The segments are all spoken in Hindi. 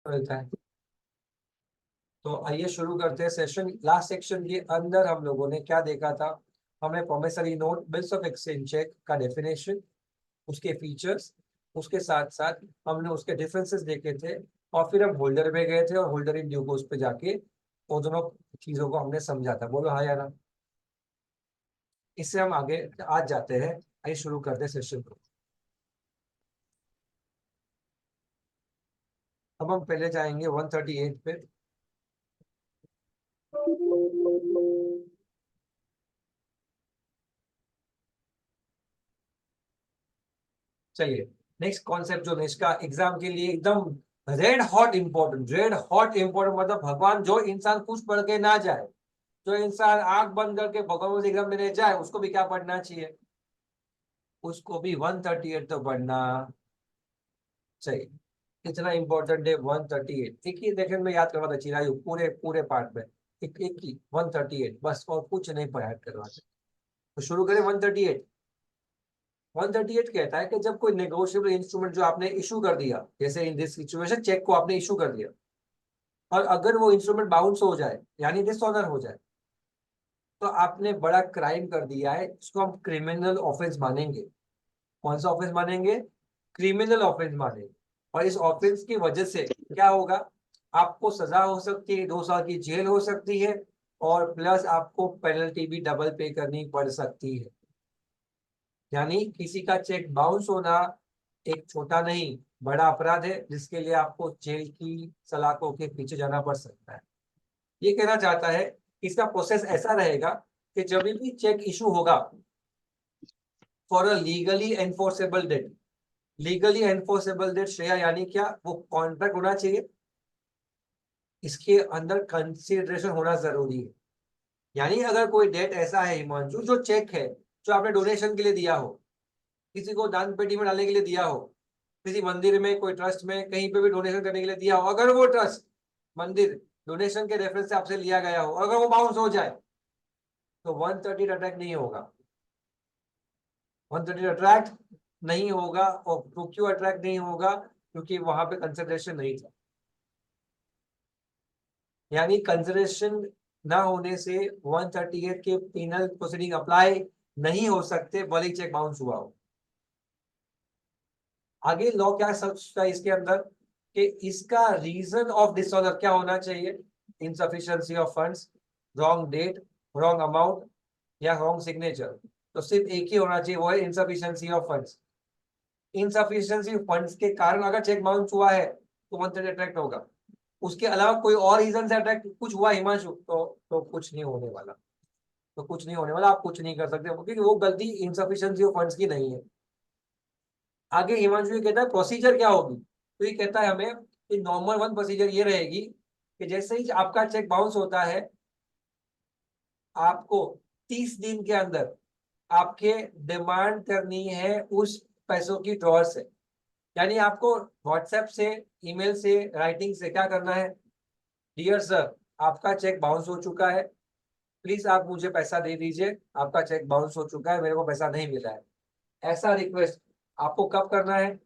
मिलता है। तो आइए शुरू करते हैं सेशन। लास्ट सेक्शन के अंदर हम लोगों ने क्या देखा था? हमें promissory note, bills of exchange cheque का डेफिनेशन, उसके फीचर्स, उसके साथ साथ हमने उसके डिफरेंसेस देखे थे, और फिर हम होल्डर पे गए थे और होल्डर इन ड्यू कोर्स पे जाके वो दोनों चीजों को हमने समझा था। बोलो हाँ या ना। इससे हम आगे आज जाते हैं। आइए शुरू करते हैं सेशन को। अब हम पहले जाएंगे 138 पे। चलिए, नेक्स्ट कॉन्सेप्ट जो इसका एग्जाम के लिए एकदम red hot important, red hot important मतलब भगवान, जो इंसान कुछ पढ़ के ना जाए, जो इंसान आंख बंद करके भगवान से एग्जाम देने जाए, उसको भी क्या पढ़ना चाहिए? उसको भी 138 तो पढ़ना चाहिए। इतना इंपॉर्टेंट है 138। एक ही सेकंड में याद करवा था चिरायु, पूरे पूरे पार्ट में एक एक ही 138 बस, और कुछ नहीं पढ़ा करवाते। तो शुरू करें 138। 138 कहता है कि जब कोई नेगोशिएबल इंस्ट्रूमेंट जो आपने इशू कर दिया, जैसे इन दिस सिचुएशन चेक को आपने इशू कर दिया, और अगर वो इंस्ट्रूमेंट बाउंस हो जाए यानी डिसऑनर हो जाए, तो आपने बड़ा क्राइम कर दिया है। इसको हम क्रिमिनल ऑफेंस मानेंगे। कौन सा ऑफेंस मानेंगे? क्रिमिनल ऑफेंस मानेंगे। और इस ऑफेंस की वजह से क्या होगा? आपको सजा हो सकती है, 2 साल की जेल हो सकती है, और प्लस आपको पेनल्टी भी डबल पे करनी पड़ सकती है। यानी किसी का चेक बाउंस होना एक छोटा नहीं, बड़ा अपराध है, जिसके लिए आपको जेल की सलाखों के पीछे जाना पड़ सकता है। ये कहना चाहता है कि इसका प्रोसेस ऐसा रहेगा कि जब भी चेक इशू होगा for a legally enforceable date, legally enforceable date Shreya यानी क्या? वो कॉन्ट्रैक्ट होना चाहिए, इसके अंदर कंसिडरेशन होना जरूरी है। यानी अगर कोई डेट ऐसा है हिमांशु, जो चेक है, जो आपने डोनेशन के लिए दिया हो, किसी को दान पेटी में डालने के लिए दिया हो, किसी मंदिर में, कोई ट्रस्ट में, कहीं पे भी डोनेशन करने के लिए दिया हो, अगर वो ट्रस्ट मंदिर डोनेशन के रेफरेंस से आपसे लिया गया हो, अगर वो बाउंस हो जाए, तो 130 अटैक नहीं होगा। 130 अट्रैक्ट नहीं होगा। और क्यों अट्रैक्ट नहीं होगा? क्योंकि वहां पे कंसिडरेशन नहीं था। यानी कंसिडरेशन ना होने से 138 के पेनल प्रोसीडिंग अप्लाई नहीं हो सकते, भले चेक बाउंस हुआ हो। आगे लॉ क्या सोचता है इसके अंदर कि इसका रीजन ऑफ डिसऑनर क्या होना चाहिए? Insufficiency of funds, wrong date, wrong amount, या रॉन्ग सिग्नेचर। तो सिर्फ एक ही होना चाहिए, वो है insufficiency of funds. Insufficiency funds के कारण अगर चेक बाउंस हुआ है तो 130 अट्रैक्ट होगा। उसके अलावा कोई और रीजन से अट्रैक्ट कुछ हुआ हिमांशु, तो कुछ नहीं होने वाला। तो कुछ नहीं होने वाला, आप कुछ नहीं कर सकते, क्योंकि वो गलती इनसफिशिएंसी ऑफ फंड्स की नहीं है। आगे हिमांशु ये कहता है प्रोसीजर क्या होगी। तो ये कहता है हमें कि नॉर्मल वन प्रोसीजर ये रहेगी कि जैसे ही आपका चेक बाउंस होता है, आपको 30 दिन के अंदर आपके डिमांड करनी है उस पैसों की ड्रॉर से। यानी आपको व्हाट्सएप से, ईमेल से, राइटिंग से क्या करना है? डियर सर, आपका चेक बाउंस हो चुका है, प्लीज आप मुझे पैसा दे दीजिए, आपका चेक बाउंस हो चुका है, मेरे को पैसा नहीं मिला है। ऐसा रिक्वेस्ट आपको कब करना है?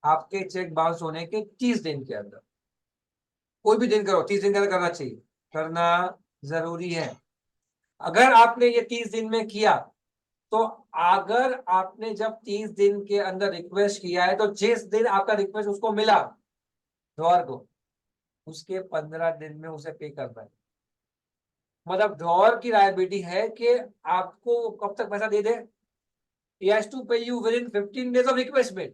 आपके चेक बाउंस होने के 30 दिन के अंदर। कोई भी दिन करो, 30 दिन के अंदर करना चाहिए, करना जरूरी है। अगर आपने ये 30 दिन में किया, तो अगर आपने जब 30 दिन के अंदर रिक्वेस्ट किया है, तो जिस दिन आपका रिक्वेस्ट उसको मिला ड्रॉअर को, उसके 15 दिन में उसे पे करना है। मतलब ड्रॉअर की लायबिलिटी है कि आपको कब तक पैसा दे दे। He has to pay you within 15 days of request में।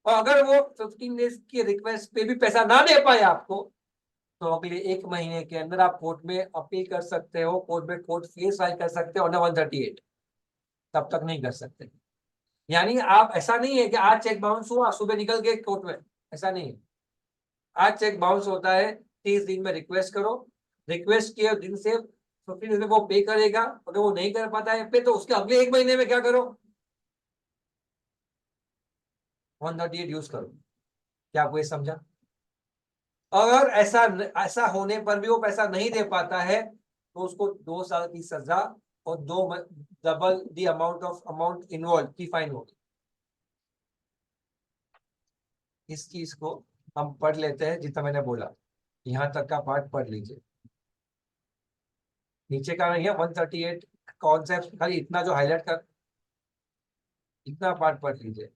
और अगर वो 15 डेज की रिक्वेस्ट पे भी पैसा ना दे पाए आपको, तो अगले 1 महीने के अंदर आप कोर्ट में अपील कर सकते हो, कोर्ट में कोर्ट केस फाइल कर सकते हो अंडर 138। तब तक नहीं कर सकते। यानी आप, ऐसा नहीं है कि आज चेक बाउंस हुआ सुबह निकल गए कोर्ट में, ऐसा नहीं है। आज चेक बाउंस होता है, 30 दिन में रिक्वेस्ट करो, रिक्वेस्ट के दिन से 15 दिन में वो पे करेगा। अगर वो नहीं कर पाता है पे, तो उसके अगले 1 महीने में क्या करो? 138 यूज करो। क्या आपको ये समझा? अगर ऐसा ऐसा होने पर भी वो पैसा नहीं दे पाता है, तो उसको 2 साल की सजा और double the amount of amount involve की फाइन होगी। इस चीज को हम पढ़ लेते हैं जितना मैंने बोला, यहाँ तक का पार्ट पढ़ लीजिए। नीचे का नहीं है 138 कॉन्सेप्ट, खाली इतना जो हाईलाइट कर, इतना पार्ट पढ़ लीजिए।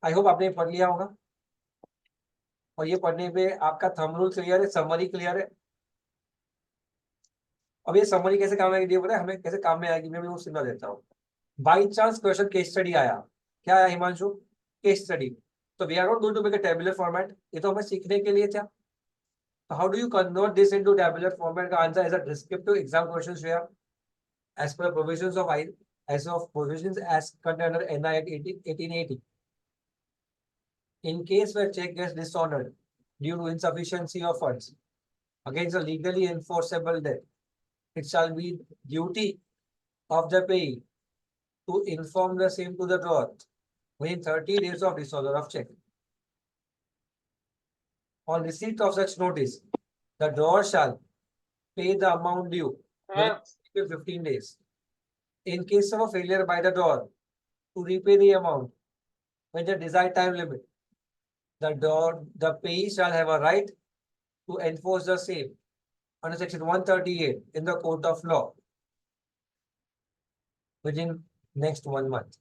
आई होप आपने पढ़ लिया होगा, और ये पढ़ने पे आपका थंब रूल क्लियर है, समरी क्लियर है। अब ये समरी कैसे काम आएगी, ये पता है हमें कैसे काम में आएगी, मैं भी वो समझा देता हूँ। By chance question case study आया, क्या आया हिमांशु? Case study. तो we are not going to make a tabular format, ये तो हमें सीखने के लिए था। So how do you convert this into tabular format? का answer is a descriptive exam questions here as per provisions of I as of provisions as contained under NI Act 1880. In case where check gets dishonored due to insufficiency of funds against a legally enforceable debt, it shall be duty of the payee to inform the same to the drawer within 30 days of dishonour of check. On receipt of such notice, the drawer shall pay the amount due within 15 days. In case of a failure by the drawer to repay the amount when the desired time limit, the payee shall have a right to enforce the same under section 138 in the court of law within next 1 month.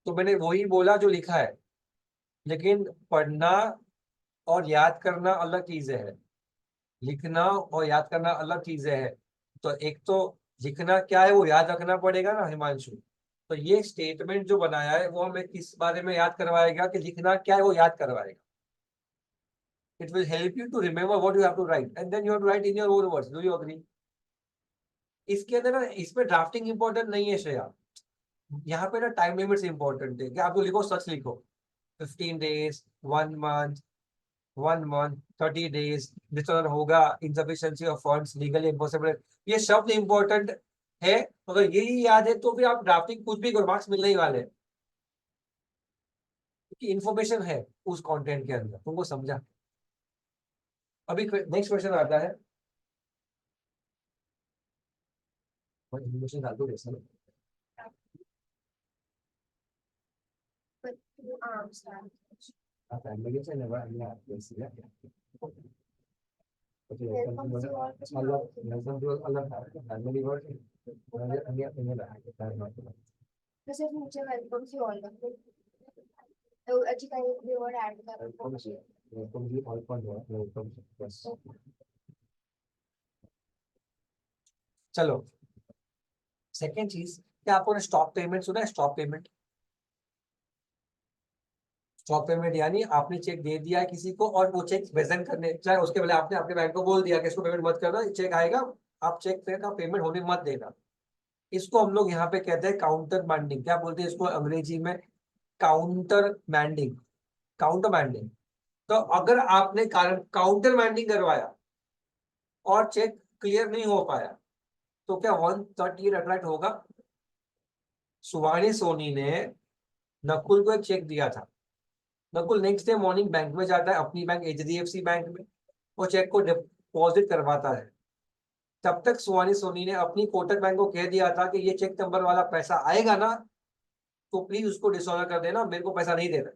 तो मैंने वही बोला जो लिखा है, लेकिन पढ़ना और याद करना अलग चीजें है, लिखना और याद करना अलग चीजें है। तो एक तो लिखना क्या है वो याद रखना पड़ेगा ना हिमांशु। तो ये स्टेटमेंट जो बनाया है वो हमें किस बारे में याद करवाएगा कि लिखना क्या है वो याद करवाएगा। It will help you to remember what you have to write and then you have to write in your own words. Do you agree? इसके अंदर ना इसमें ड्राफ्टिंग इंपॉर्टेंट नहीं है श्रेया, यहाँ पे ना टाइम लिमिट्स इंपॉर्टेंट है कि आप जो लिखो सच लिखो। 15 days, 1 month, 1 month, 30 days, dishonour होगा, insufficiency of funds, legally impossible, ये शब्द इंपॉर्टेंट है, तो अगर यही याद है तो फिर आप ड्राफ्टिंग कुछ भी करो, मार्क्स मिलने ही वाले हैं, क्योंकि इन्फॉर्मेशन है उस कंटेंट के अंदर, तुमको समझा। अभी नेक्स्ट क्वेश्चन आता है, इन्फॉर्मेशन डाल दो जैसा फैमिली से नेवर अलग फैमिली वर्ड जैसे मुझे वेलकम से ऑल तो अच्छी का एक भी वर्ड ऐड कर चलो सेकेंड चीज, क्या आपको स्टॉप पेमेंट सुना है? स्टॉप पेमेंट, स्टॉप पेमेंट यानी आपने चेक दे दिया है किसी को और वो चेक प्रेजेंट करने चाहे उसके पहले आपने अपने बैंक को बोल दिया कि इसको पेमेंट मत करना, चेक आएगा आप चेक पे का पेमेंट होने मत देना। इसको हम लोग यहाँ पे कहते हैं काउंटर मैंडिंग। क्या बोलते हैं इसको अंग्रेजी में? Countermanding, countermanding. तो अगर आपने काउंटर मैंडिंग करवाया और चेक क्लियर नहीं हो पाया तो क्या 138 अट्रैक्ट होगा? सुवानी सोनी ने नकुल को एक चेक दिया था, Nakul next day morning bank में जाता है, अपनी बैंक एचडीएफसी बैंक में, वो चेक को डिपॉजिट करवाता है। तब तक सुवानी सोनी ने अपनी कोटक बैंक को कह दिया था कि ये चेक नंबर वाला पैसा आएगा ना तो प्लीज उसको डिसऑनर कर देना, मेरे को पैसा नहीं देना।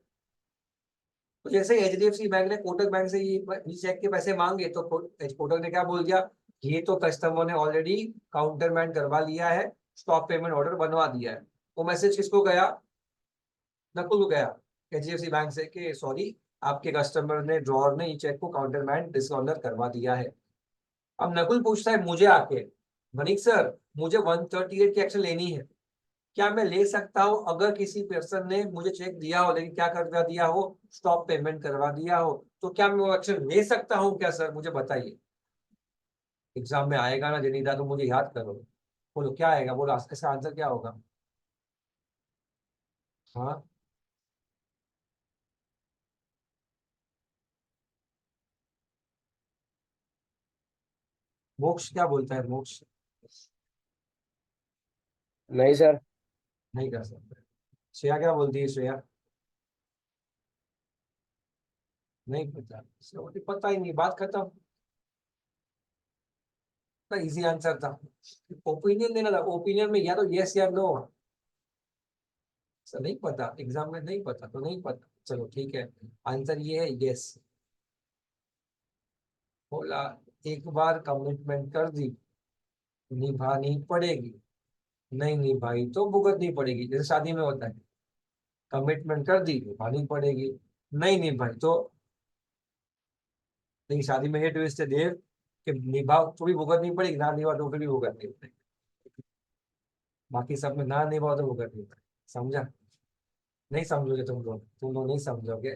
तो जैसे एचडीएफसी बैंक ने कोटक बैंक से ये चेक के पैसे मांगे तो कोटक ने क्या बोल दिया, ये तो कस्टमर ने ऑलरेडी काउंटरमैंड करवा लिया है, स्टॉप पेमेंट ऑर्डर बनवा दिया है। वो मैसेज किसको गया? नकुल को गया एचडीएफसी बैंक से कि सॉरी आपके कस्टमर ने ड्रॉर ने ये चेक को काउंटरमैंड डिसऑनर करवा दिया है। अब नकुल पूछता है मुझे आके, मनिक सर मुझे 138 की एक्शन लेनी है, क्या मैं ले सकता हूं अगर किसी पर्सन ने मुझे चेक दिया हो लेकिन क्या करवा दिया हो, स्टॉप पेमेंट करवा दिया हो, तो क्या मैं वो एक्शन ले सकता हूं क्या सर, मुझे बताइए। एग्जाम में आएगा ना जनीता, तो मुझे याद करो, बोलो क्या आएगा, बोलो इसका आंसर क्या होगा? हाँ, मोक्ष क्या बोलता है? मोक्ष नहीं सर। नहीं कर सकता। श्रेया क्या बोलती है? श्रेया नहीं पता, श्रेया पता ही नहीं, बात खत्म। इजी आंसर था, ओपिनियन देना था, ओपिनियन में या तो यस या नो। सर नहीं पता, एग्जाम में नहीं पता तो नहीं पता, चलो ठीक है, आंसर ये है यस। बोला एक बार कमिटमेंट कर दी, निभानी पड़ेगी, नहीं निभाई तो भुगतनी पड़ेगी, जैसे शादी में होता है, कमिटमेंट कर दी निभानी पड़ेगी, नहीं निभाई तो। लेकिन शादी में ये ट्विस्ट है देव कि निभाओ तो भी भुगतनी पड़ेगी, ना निभाओ तो फिर भी भुगतनी पड़ेगी, बाकी सब में ना निभाओ तो भुगतनी पड़ेगी। समझा? नहीं समझोगे तुम लोग नहीं समझोगे।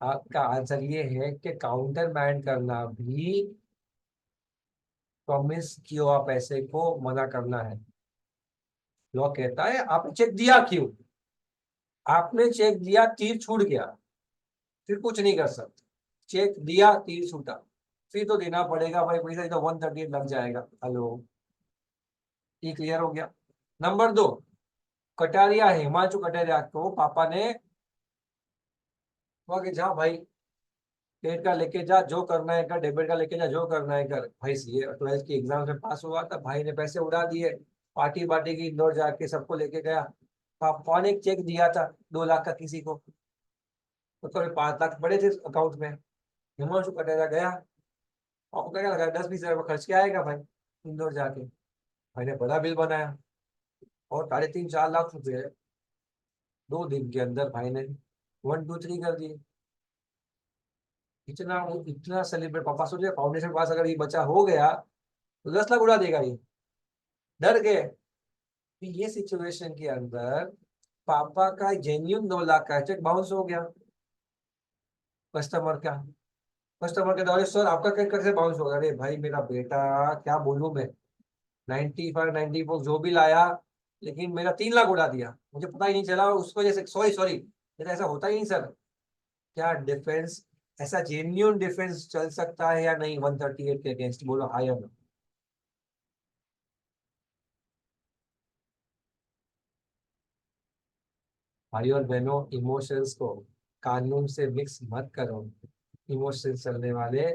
आपका आंसर ये है कि काउंटर बैंड करना भी प्रॉमिस किए हुआ पैसे को मना करना है। लॉ कहता है आपने चेक दिया क्यों, आपने चेक दिया तीर छूट गया, फिर कुछ नहीं कर सकते, चेक दिया तीर छूटा, फिर तो देना पड़ेगा भाई, पैसा तो 138 लग जाएगा। हेलो, ये क्लियर हो गया? नंबर 2, कटारिया हिमांशु कटारिया को पापा ने कहा कि जा भाई क्रेडिट कार्ड लेके जा, जो करना है कर, डेबिट कार्ड लेके जा, जो करना है कर। भाई ये 12th की एग्जाम से पास हुआ था, भाई ने पैसे उड़ा दिए, पार्टी पार्टी की, इंदौर जाके सबको लेके गया। पापा ने एक चेक दिया था 2 लाख का किसी को, तो करीब 5 लाख पड़े थे अकाउंट में। हिमांशु कटेरा गया और क्या लगा 10-20 हजार खर्च के आएगा भाई इंदौर जाके। भाई ने बड़ा बिल बनाया और 3.5-4 लाख रुपए 2 दिन के अंदर भाई ने 1 2 3 कर दिए। इतना इतना सेलिब्रेट, पापा सोचे फाउंडेशन के पास अगर ये बच्चा हो गया तो 10 लाख उड़ा देगा, ये डर गए। फिर ये सिचुएशन के अंदर पापा का जेन्यून 2 लाख का चेक बाउंस हो गया कस्टमर का। कस्टमर के दौरे सर आपका चेक कैसे बाउंस होगा? अरे भाई मेरा बेटा क्या बोलूं मैं, 95 94 जो भी लाया, लेकिन मेरा 3 लाख उड़ा दिया, मुझे पता ही नहीं चला, और उस वजह से सॉरी सॉरी, ऐसा होता ही नहीं सर। क्या डिफेंस, ऐसा जेन्यून डिफेंस चल सकता है या नहीं 138 के अगेंस्ट? बोलो हाई और नो। भाई और बहनों, इमोशंस को कानून से मिक्स मत करो। इमोशंस चलने वाले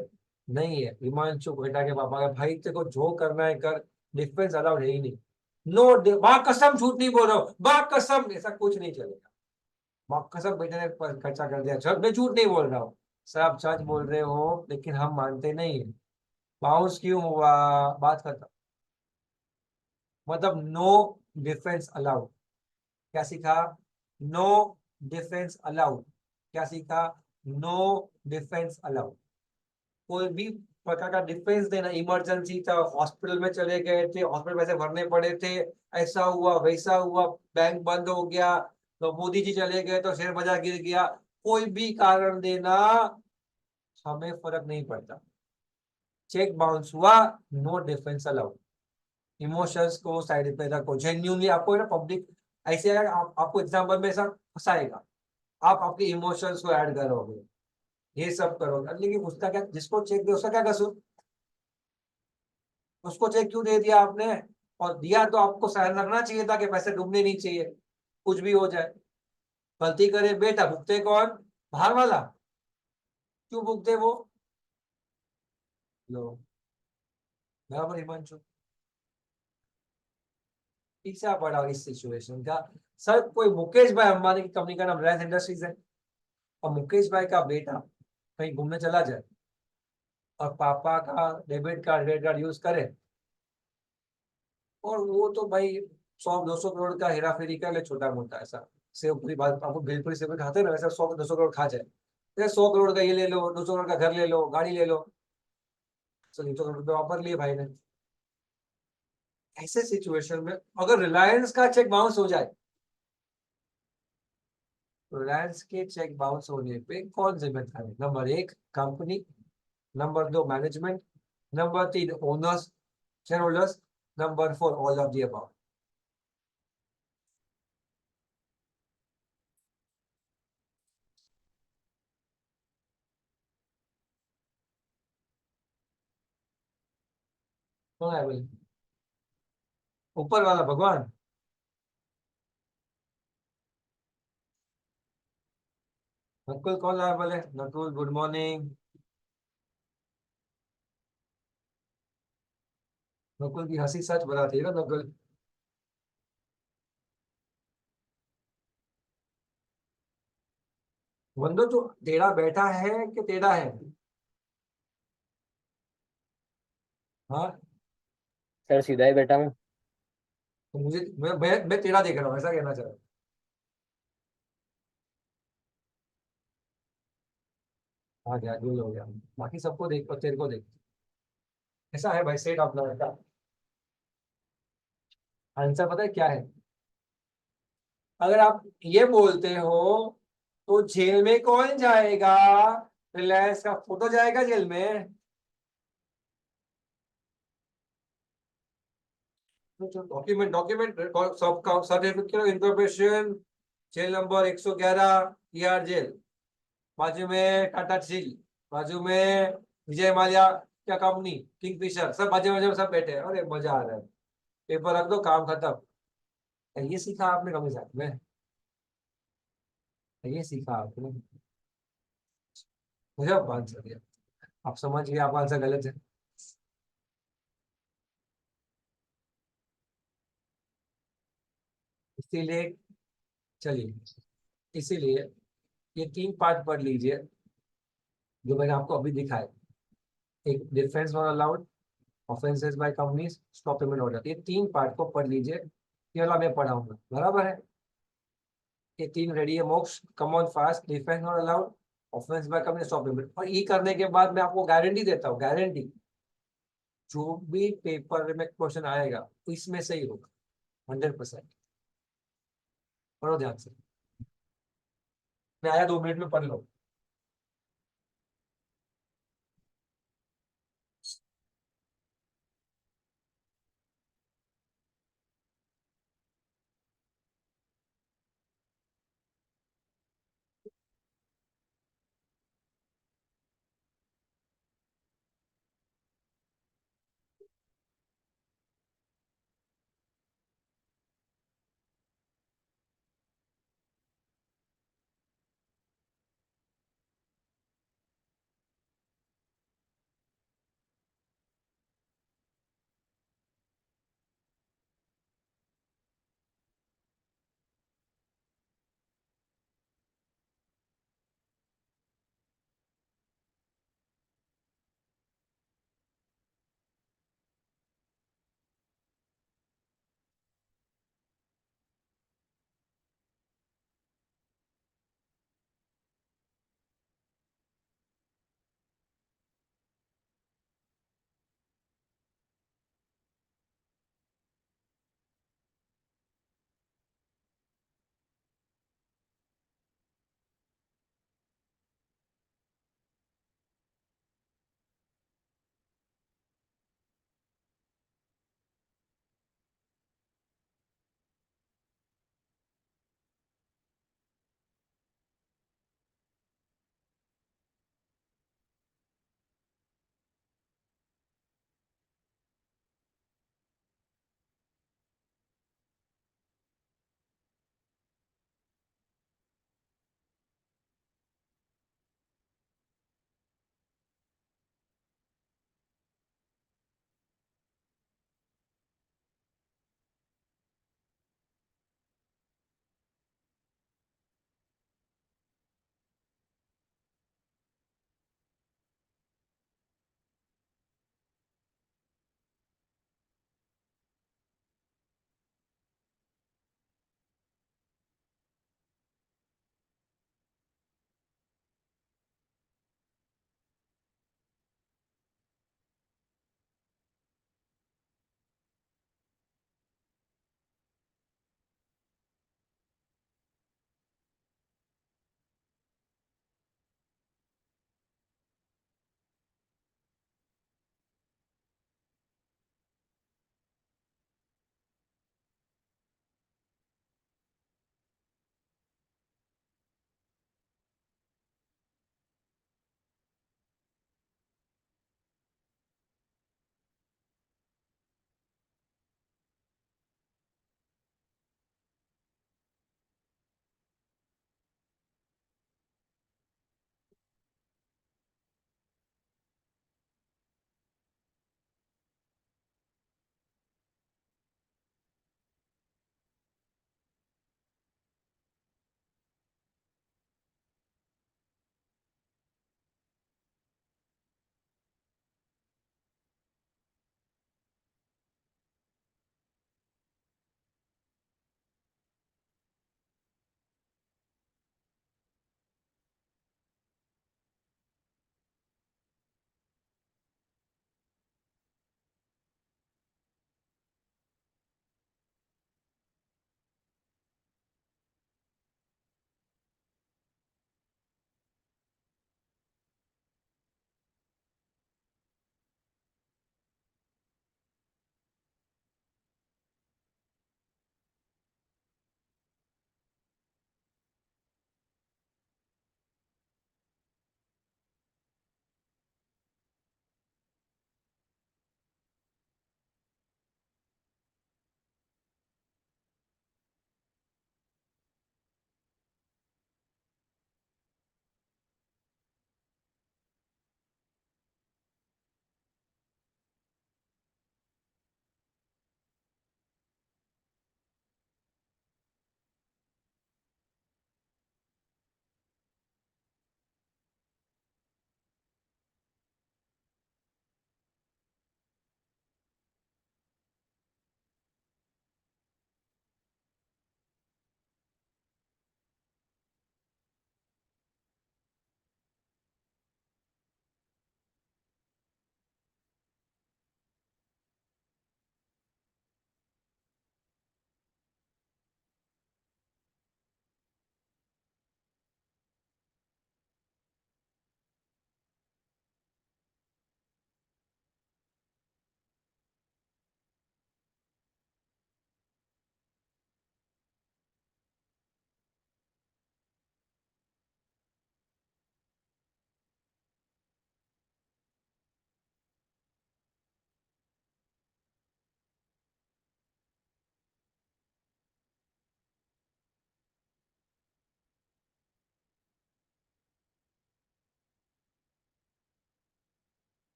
नहीं है। हिमांशु बेटा के पापा का भाई तेरे को जो करना है कर, डिफरेंस अलाउड है ही नहीं। नो, माँ कसम झूठ नहीं बोल रहा हूँ, माँ कसम, ऐसा कुछ नहीं चलेगा। माँ कसम बेटे ने खर्चा कर दिया, सर मैं झूठ नहीं बोल रहा हूँ। सर आप सच बोल रहे हो लेकिन हम मानते नहीं है। बाउंस क्यों हुआ? बात खत्म। मतलब नो डिफेंस अलाउड। क्या सीखा? No defence allowed. क्या सीखा? No defence allowed. कोई भी प्रकार का डिफेंस देना, इमरजेंसी था, हॉस्पिटल में चले गए थे, हॉस्पिटल पैसे भरने पड़े थे, ऐसा हुआ वैसा हुआ, बैंक बंद हो गया, तो मोदी जी चले गए तो शेयर बाजार गिर गया, कोई भी कारण देना, हमें फर्क नहीं पड़ता। चेक बाउंस हुआ, नो डिफेंस अलाउड। इमोशंस को साइड पे रखो, जेन्यूनली आपको ना पब्लिक ऐसे अगर आपको एग्जाम्पल में ऐसा फंसाएगा, आप आपके इमोशंस को ऐड करोगे, ये सब करोगे, लेकिन उसका क्या, जिसको चेक दे उसका क्या कसूर? उसको चेक क्यों दे दिया आपने? और दिया तो आपको सहन रखना चाहिए था कि पैसे डूबने नहीं चाहिए, कुछ भी हो जाए। गलती करे बेटा, भुगते कौन? बाहर वाला। क्यों भुगते वो? लो, बराबर हिमांशु। पीछा पड़ा इस सिचुएशन का। सर कोई मुकेश भाई अंबानी की कंपनी का नाम रिलायंस इंडस्ट्रीज है, और मुकेश भाई का बेटा कहीं घूमने चला जाए और पापा का debit card credit card use करे, और वो तो भाई 100-200 करोड़ का हेरा फेरी कर ले, छोटा मोटा ऐसा सेव पूरी बात, आपको बिल्कुल सेव खाते हैं ना वैसा 100-200 करोड़ खा जाए। जैसे 100 करोड़ का ये ले लो, 200 करोड़ का घर ले लो, गाड़ी ले लो, 200 करोड़ रुपये वापर लिए भाई ने। ऐसे सिचुएशन में अगर रिलायंस का चेक बाउंस हो जाए, तो रिलायंस के चेक बाउंस होने पे कौन जिम्मेदार है? नंबर एक कंपनी, नंबर दो मैनेजमेंट, नंबर तीन owners, share holders, number four all of the above. कौन है भाई? ऊपर वाला भगवान। नकुल कौन है बोले? Nakul good morning. नकुल की हंसी सच बताती है ना नकुल। बंदो तो टेढ़ा बैठा है कि टेढ़ा है? हाँ। सर सीधा ही बैठा हूँ। तो मुझे मैं टेढ़ा देख रहा हूँ, ऐसा कहना चाह रहा हूँ। हाँ गया, गुल हो गया। बाकी सबको देख और तेरे को देख। ऐसा है भाई, सेठ अपना बेटा। आंसर पता है क्या है? अगर आप ये बोलते हो तो जेल में कौन जाएगा? रिलायंस का फोटो जाएगा जेल में? डॉक्यूमेंट डॉक्यूमेंट सब certificate of incorporation, jail number 111, Tihar jail. बाजू में टाटा स्टील, बाजू में विजय माल्या क्या कंपनी, किंगफिशर, सब बाजू बाजू में सब बैठे हैं। अरे मजा आ रहा है। पेपर रख दो, काम खत्म। ये सीखा आपने कभी साथ में? ये सीखा आपने? मुझे अब आंसर दिया, आप समझ गए आपका आंसर गलत है। इसीलिए, चलिए, इसीलिए ये तीन पार्ट पढ़ लीजिए जो मैंने आपको अभी दिखाए। एक defence not allowed, offences by companies, stop payment order, ये तीन पार्ट को पढ़ लीजिए। ये वाला मैं पढ़ाऊंगा, बराबर है? ये तीन रेडी है मोक्ष, come on fast, defence not allowed, offence by company, stop payment. और ये करने के बाद मैं आपको गारंटी देता हूँ, गारंटी, जो भी पेपर में क्वेश्चन आएगा तो इसमें से ही होगा, 100%। पढ़ो ध्यान से। मैं आया 2 मिनट में, पढ़ लो।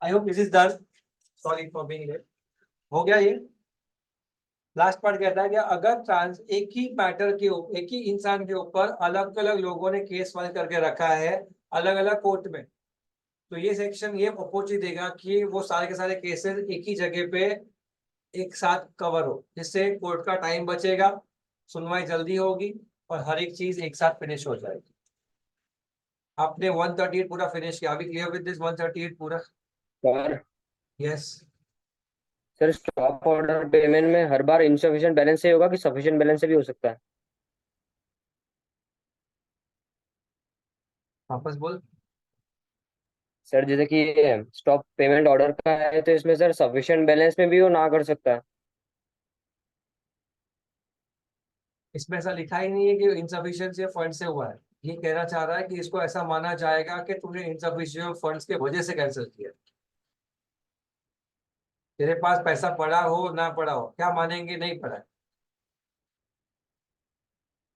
I hope this is done, sorry for being late. हो गया ये। लास्ट पार्ट कहता है कि अगर ट्रांस एक ही मैटर के एक ही इंसान के ऊपर अलग अलग लोगों ने केस फाइल करके रखा है अलग अलग कोर्ट में, तो ये सेक्शन ये अपॉर्चुनिटी देगा कि वो सारे के सारे केसेस एक ही जगह पे एक साथ कवर हो, जिससे कोर्ट का टाइम बचेगा, सुनवाई जल्दी होगी और हर एक चीज एक साथ फिनिश हो जाएगी। आपने 138 पूरा फिनिश किया, अभी क्लियर विद दिस 138 पूरा? Sir yes. Sir stop order payment में हर बार इनसफिशिएंट बैलेंस से होगा कि सफिशिएंट बैलेंस से भी हो सकता है? वापस बोल। सर जैसे कि स्टॉप पेमेंट ऑर्डर का है तो इसमें सर सफिशिएंट बैलेंस में भी वो ना कर सकता है? इसमें ऐसा लिखा ही नहीं है कि इनसफिशिएंसी ऑफ फंड से हुआ है। ये कहना चाह रहा है कि इसको ऐसा माना जाएगा कि तुमने इनसफिशिएंट फंड्स के वजह से कैंसिल किया। तेरे पास पैसा पड़ा हो ना पड़ा हो, क्या मानेंगे नहीं पड़ा है?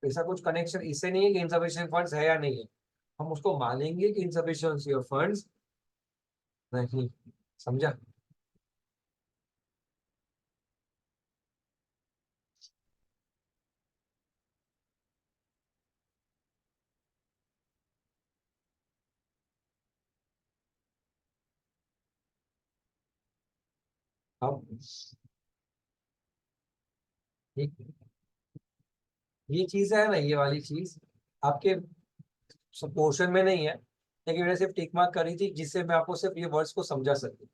ऐसा कुछ कनेक्शन इससे नहीं है कि इनसफिशिएंट फंड्स है या नहीं है, हम उसको मानेंगे कि इनसफिशिएंसी ऑफ फंड्स नहीं। समझा? अब ये चीज है ना, ये वाली चीज आपके पोर्शन में नहीं है, लेकिन मैंने सिर्फ टिक मार्क करी थी जिससे मैं आपको सिर्फ ये वर्ड्स को समझा सकूं।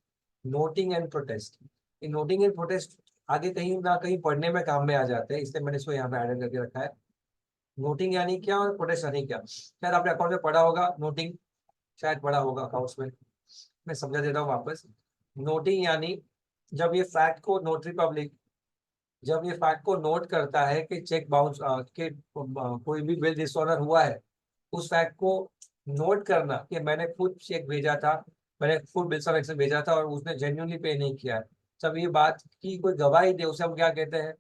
नोटिंग एंड प्रोटेस्ट, ये नोटिंग एंड प्रोटेस्ट आगे कहीं ना कहीं पढ़ने में काम में आ जाते हैं, इसलिए मैंने इसको यहाँ पे ऐड करके रखा है। नोटिंग यानी क्या और प्रोटेस्ट यानी क्या, शायद आपने अकाउंट में पढ़ा होगा नोटिंग, शायद पढ़ा होगा अकाउंट्स में। मैं समझा देता हूँ वापस। नोटिंग यानी जब ये फैक्ट को नोटरी पब्लिक जब ये फैक्ट को नोट करता है कि चेक बाउंस के कोई भी बिल डिसऑर्डर हुआ है, उस फैक्ट को नोट करना कि मैंने खुद चेक भेजा था, मैंने खुद बिल्स ऑफ एक्सचेंज भेजा था और उसने जेन्युइनली पे नहीं किया है, जब ये बात की कोई गवाही दे उसे हम क्या कहते हैं?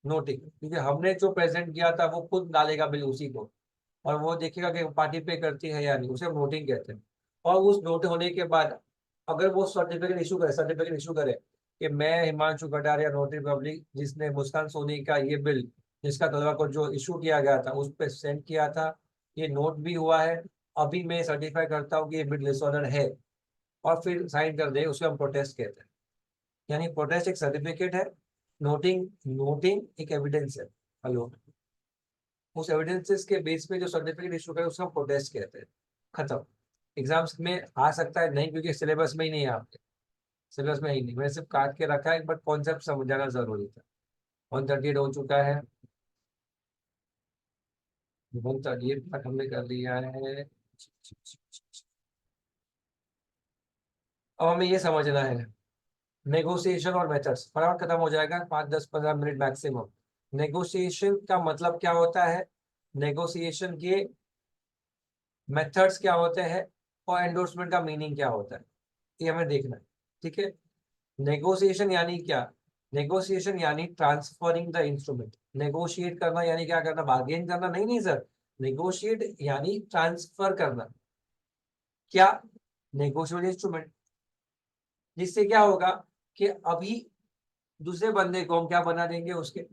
नोटिंग। क्योंकि हमने जो प्रेजेंट किया था वो खुद डालेगा बिल उसी को, और वो देखेगा कि पार्टी पे करती है या नहीं, उसे हम नोटिंग कहते हैं। और उस नोट होने के बाद अगर वो सर्टिफिकेट इशू करे कि मैं हिमांशु कटारिया नोटरी पब्लिक जिसने मुस्कान सोनी का ये बिल जिसका तलवा को जो इशू किया गया था उस पर सेंड किया था, ये नोट भी हुआ है, अभी मैं सर्टिफाई करता हूँ कि ये बिल डिसऑर्डर है, और फिर साइन कर दे, उसे हम प्रोटेस्ट कहते हैं। यानी प्रोटेस्ट एक सर्टिफिकेट है, नोटिंग नोटिंग एक एविडेंस है। हेलो, उस एविडेंसेस के बेस पे जो सर्टिफिकेट इशू करे उसको हम प्रोटेस्ट कहते हैं। खत्म। एग्जाम्स में आ सकता है नहीं, क्योंकि सिलेबस में ही नहीं है आपके, सिलेबस में ही नहीं, मैंने सिर्फ काट के रखा है, बट कॉन्सेप्ट समझाना जरूरी था। 138 हो चुका है, 138 तक हमने कर लिया है। अब हमें ये समझना है नेगोशिएशन और मेथड्स, फटाफट खत्म हो जाएगा, 5 10 15 मिनट मैक्सिमम। नेगोशिएशन का मतलब क्या होता है, नेगोशिएशन के मेथड्स क्या होते हैं, और एंडोर्समेंट का मीनिंग क्या होता है, ये हमें देखना है। ठीक है। नेगोशिएशन यानी क्या? नेगोशिएशन यानी ट्रांसफरिंग द इंस्ट्रूमेंट। नेगोशिएट करना यानी क्या करना, बार्गेन करना नहीं, नहीं सर। नेगोशिएट यानी ट्रांसफर करना। क्या? नेगोशिएबल इंस्ट्रूमेंट, जिससे क्या होगा कि अभी दूसरे बंदे को हम क्या बना देंगे, उसके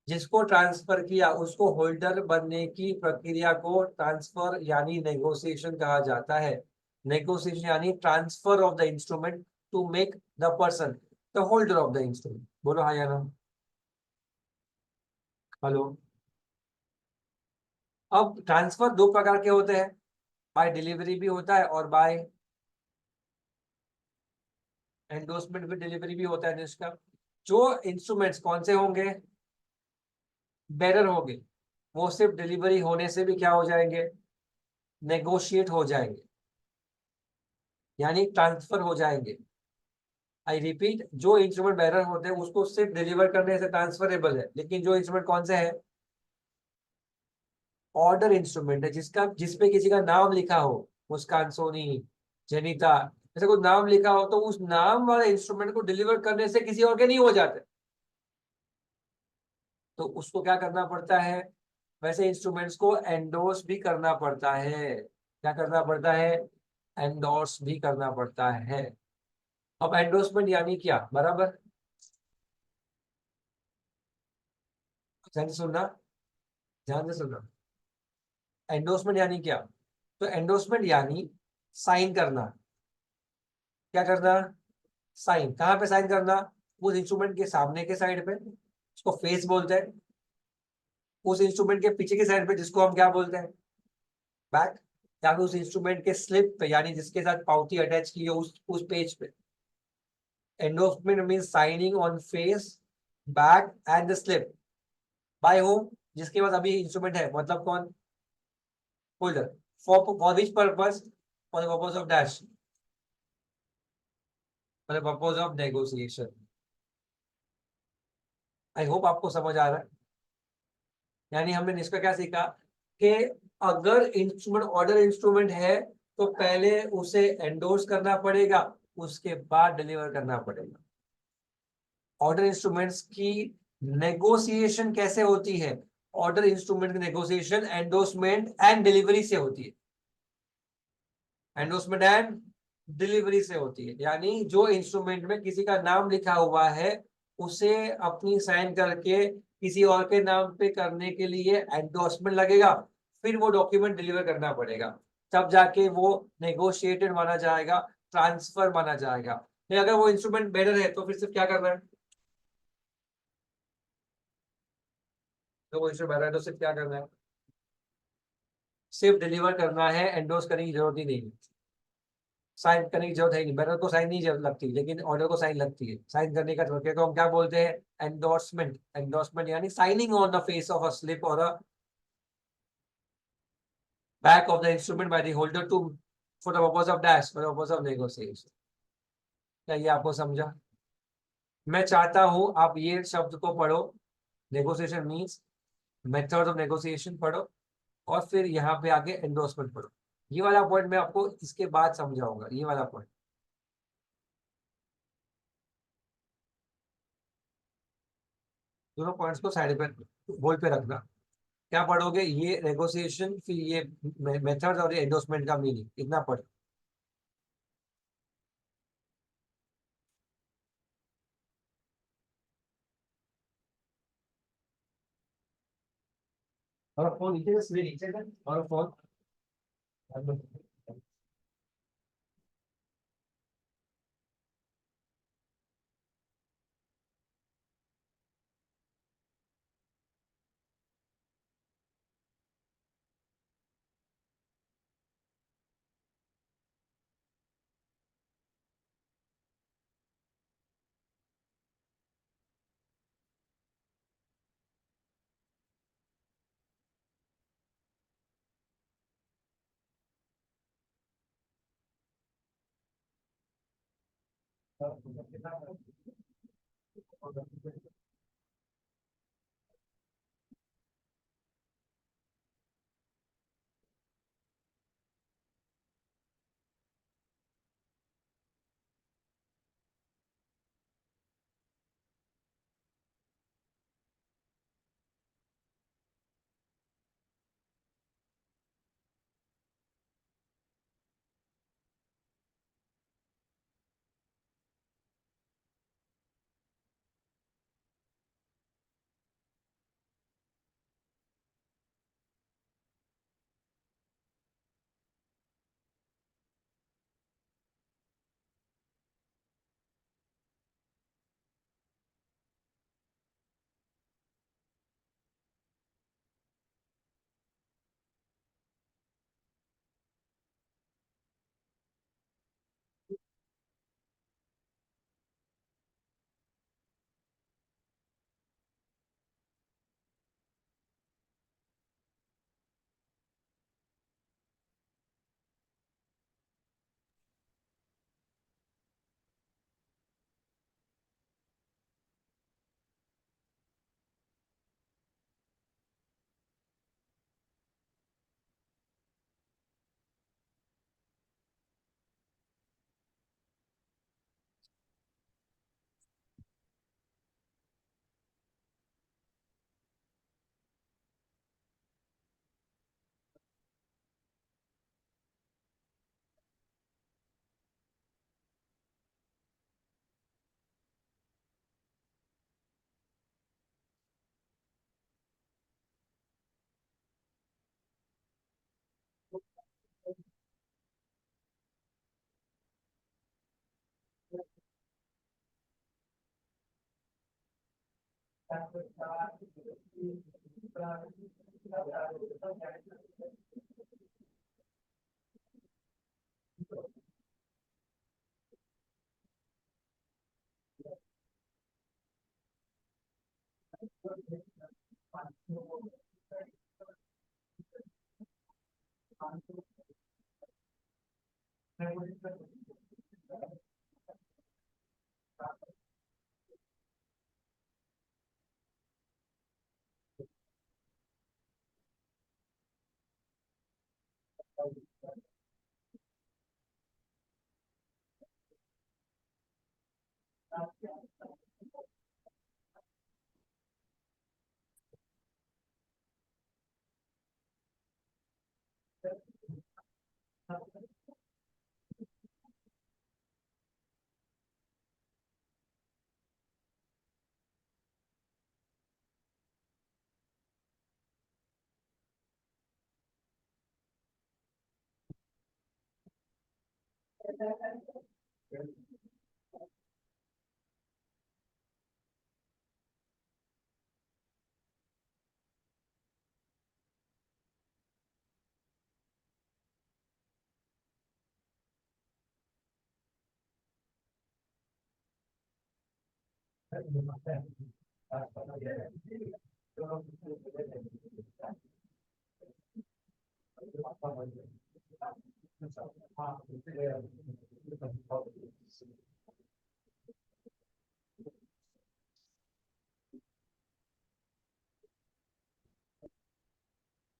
जिसको ट्रांसफर किया उसको होल्डर बनने की प्रक्रिया को ट्रांसफर यानी नेगोशिएशन कहा जाता है। नेगोशिएशन यानी transfer of the instrument to make the person the holder of the instrument. बोलो हाँ या ना। हेलो। अब ट्रांसफर दो प्रकार के होते हैं, बाय डिलीवरी भी होता है और बाय एंडोर्समेंट भी, डिलीवरी भी होता है। जिसका जो इंस्ट्रूमेंट्स कौन से होंगे, बेरर होंगे, वो सिर्फ डिलीवरी होने से भी क्या हो जाएंगे, नेगोशिएट हो जाएंगे, यानी ट्रांसफर हो जाएंगे। आई रिपीट, जो इंस्ट्रूमेंट बेरर होते हैं उसको सिर्फ डिलीवर करने से ट्रांसफरेबल है, लेकिन जो इंस्ट्रूमेंट कौन से है, ऑर्डर इंस्ट्रूमेंट है, जिसका जिसपे किसी का नाम लिखा हो, मुस्कान सोनी, जेनिता, ऐसे कोई नाम लिखा हो, तो उस नाम वाले इंस्ट्रूमेंट को डिलीवर करने से किसी और के नहीं हो जाते, तो उसको क्या करना पड़ता है, वैसे इंस्ट्रूमेंट्स को एंडोर्स भी करना पड़ता है। क्या करना पड़ता है? एंडोर्स भी करना पड़ता है। अब एंडोर्समेंट यानी क्या, बराबर, ध्यान से सुनना, ध्यान से सुनना। एंडोर्समेंट यानी क्या? तो एंडोर्समेंट यानी साइन करना। क्या करना? साइन। कहाँ पे साइन करना? उस इंस्ट्रूमेंट के सामने के साइड पे, उसको फेस बोलते हैं। उस इंस्ट्रूमेंट के पीछे के साइड पे, जिसको हम क्या बोलते हैं, बैक। या फिर उस इंस्ट्रूमेंट के स्लिप पे, यानी जिसके साथ पावती अटैच की है, उस पेज पे। Endorsement mean signing on face, back and the slip. By whom? जिसके पास अभी इंस्ट्रूमेंट है, मतलब कौन? Holder. For which purpose? For the purpose of dash, for the purpose of negotiation. I hope आपको समझ आ रहा है। यानी हमने इसका क्या सीखा कि अगर इंस्ट्रूमेंट ऑर्डर इंस्ट्रूमेंट है तो पहले उसे एंडोर्स करना पड़ेगा, उसके बाद डिलीवर करना पड़ेगा। ऑर्डर इंस्ट्रूमेंट्स की नेगोशिएशन कैसे होती है? ऑर्डर इंस्ट्रूमेंट की नेगोशिएशन एंडोर्समेंट एंड डिलीवरी से होती है। एंडोर्समेंट एंड डिलीवरी से होती है, यानी जो इंस्ट्रूमेंट में किसी का नाम लिखा हुआ है, उसे अपनी साइन करके किसी और के नाम पे करने के लिए एंडोर्समेंट लगेगा। फिर वो डॉक्यूमेंट डिलीवर करना पड़ेगा, तब जाके वो नेगोशिएटेड माना जाएगा, ट्रांसफर माना जाएगा। नहीं, अगर वो इंस्ट्रूमेंट बेटर है तो फिर सिर्फ क्या करना है? तो वो इंस्ट्रूमेंट बेटर है तो सिर्फ क्या करना है? सिर्फ डिलीवर करना है, एंडोर्स करने की जरूरत ही नहीं है। साइन करने की जरूरत है नहीं, बैनर को साइन नहीं जरूरत लगती, लेकिन ऑर्डर को साइन लगती है। साइन करने का जरूरत है तो हम क्या बोलते हैं? एंडोर्समेंट। एंडोर्समेंट यानी signing on the face of a slip और a back of the instrument by the holder to, for the purpose of dash, for the purpose of negotiation. क्या ये आपको समझा? मैं चाहता हूं आप ये शब्द को पढ़ो, negotiation means, methods of negotiation पढ़ो, और फिर यहाँ पे आगे एंडोर्समेंट पढ़ो। ये वाला पॉइंट मैं आपको इसके बाद समझाऊंगा, ये वाला पॉइंट। दोनों पॉइंट्स को साइड पे, होल्ड पे रखना। क्या पढ़ोगे? ये नेगोशिएशन, फिर ये मेथड और ये एंडोर्समेंट का मीनिंग, इतना पढ़ो। और फोन नीचे से नीचे कर, और फोन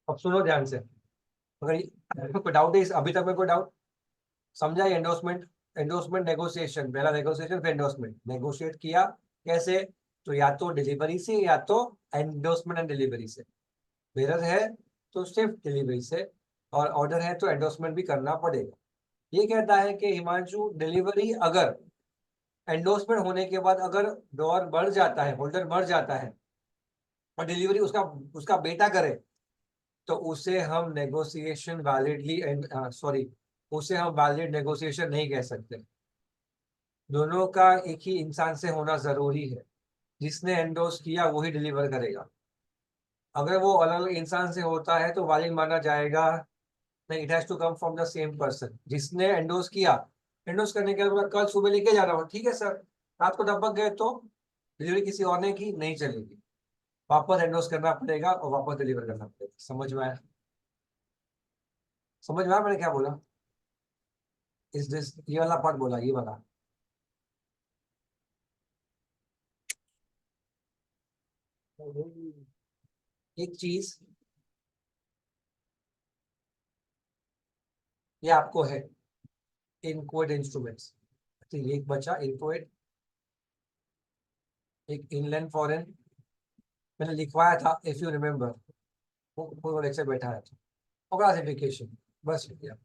अब सुनो ध्यान से, अगर कोई डाउट है अभी तक में कोई डाउट समझा? एंडोर्समेंट, एंडोर्समेंट नेगोशिएशन, पहला नेगोशिएशन फिर एंडोर्समेंट। नेगोशिएट किया कैसे? तो या तो डिलीवरी से या तो एंडोर्समेंट एंड डिलीवरी से। बेरर है तो सिर्फ डिलीवरी से, और ऑर्डर है तो एंडोर्समेंट भी करना पड़ेगा। ये कहता है कि हिमांशु डिलीवरी अगर एंडोर्समेंट होने के बाद अगर डॉर बढ़ जाता है, होल्डर बढ़ जाता है और डिलीवरी उसका उसका बेटा करे, तो उसे हम नेगोशिएशन वैलिडली सॉरी उसे हम वैलिड नेगोशिएशन नहीं कह सकते। दोनों का एक ही इंसान से होना जरूरी है, जिसने एंडोर्स किया वही डिलीवर करेगा। अगर वो अलग अलग इंसान से होता है तो वैलिड माना जाएगा नहीं, it has to come from the same person. जिसने एंडोर्स किया, एंडोर्स करने के बाद कल सुबह लेके जा रहा हूँ, ठीक है सर, रात को डबक गए तो डिलीवरी किसी और ने की नहीं चलेगी, वापस एंडोर्स करना पड़ेगा और वापस डिलीवर करना पड़ेगा। समझ में आया? समझ में आया मैंने क्या बोला? इस दिस ये वाला पार्ट बोला, ये वाला। एक चीज ये आपको है, इनकोड इंस्ट्रूमेंट्स। तो ये एक बचा इनकोड, एक इनलैंड फॉरेन। मैंने लिखवाया था इफ यू रिमेम्बर, वो लेक्चर बैठा है तो क्लासिफिकेशन, बस हो गया।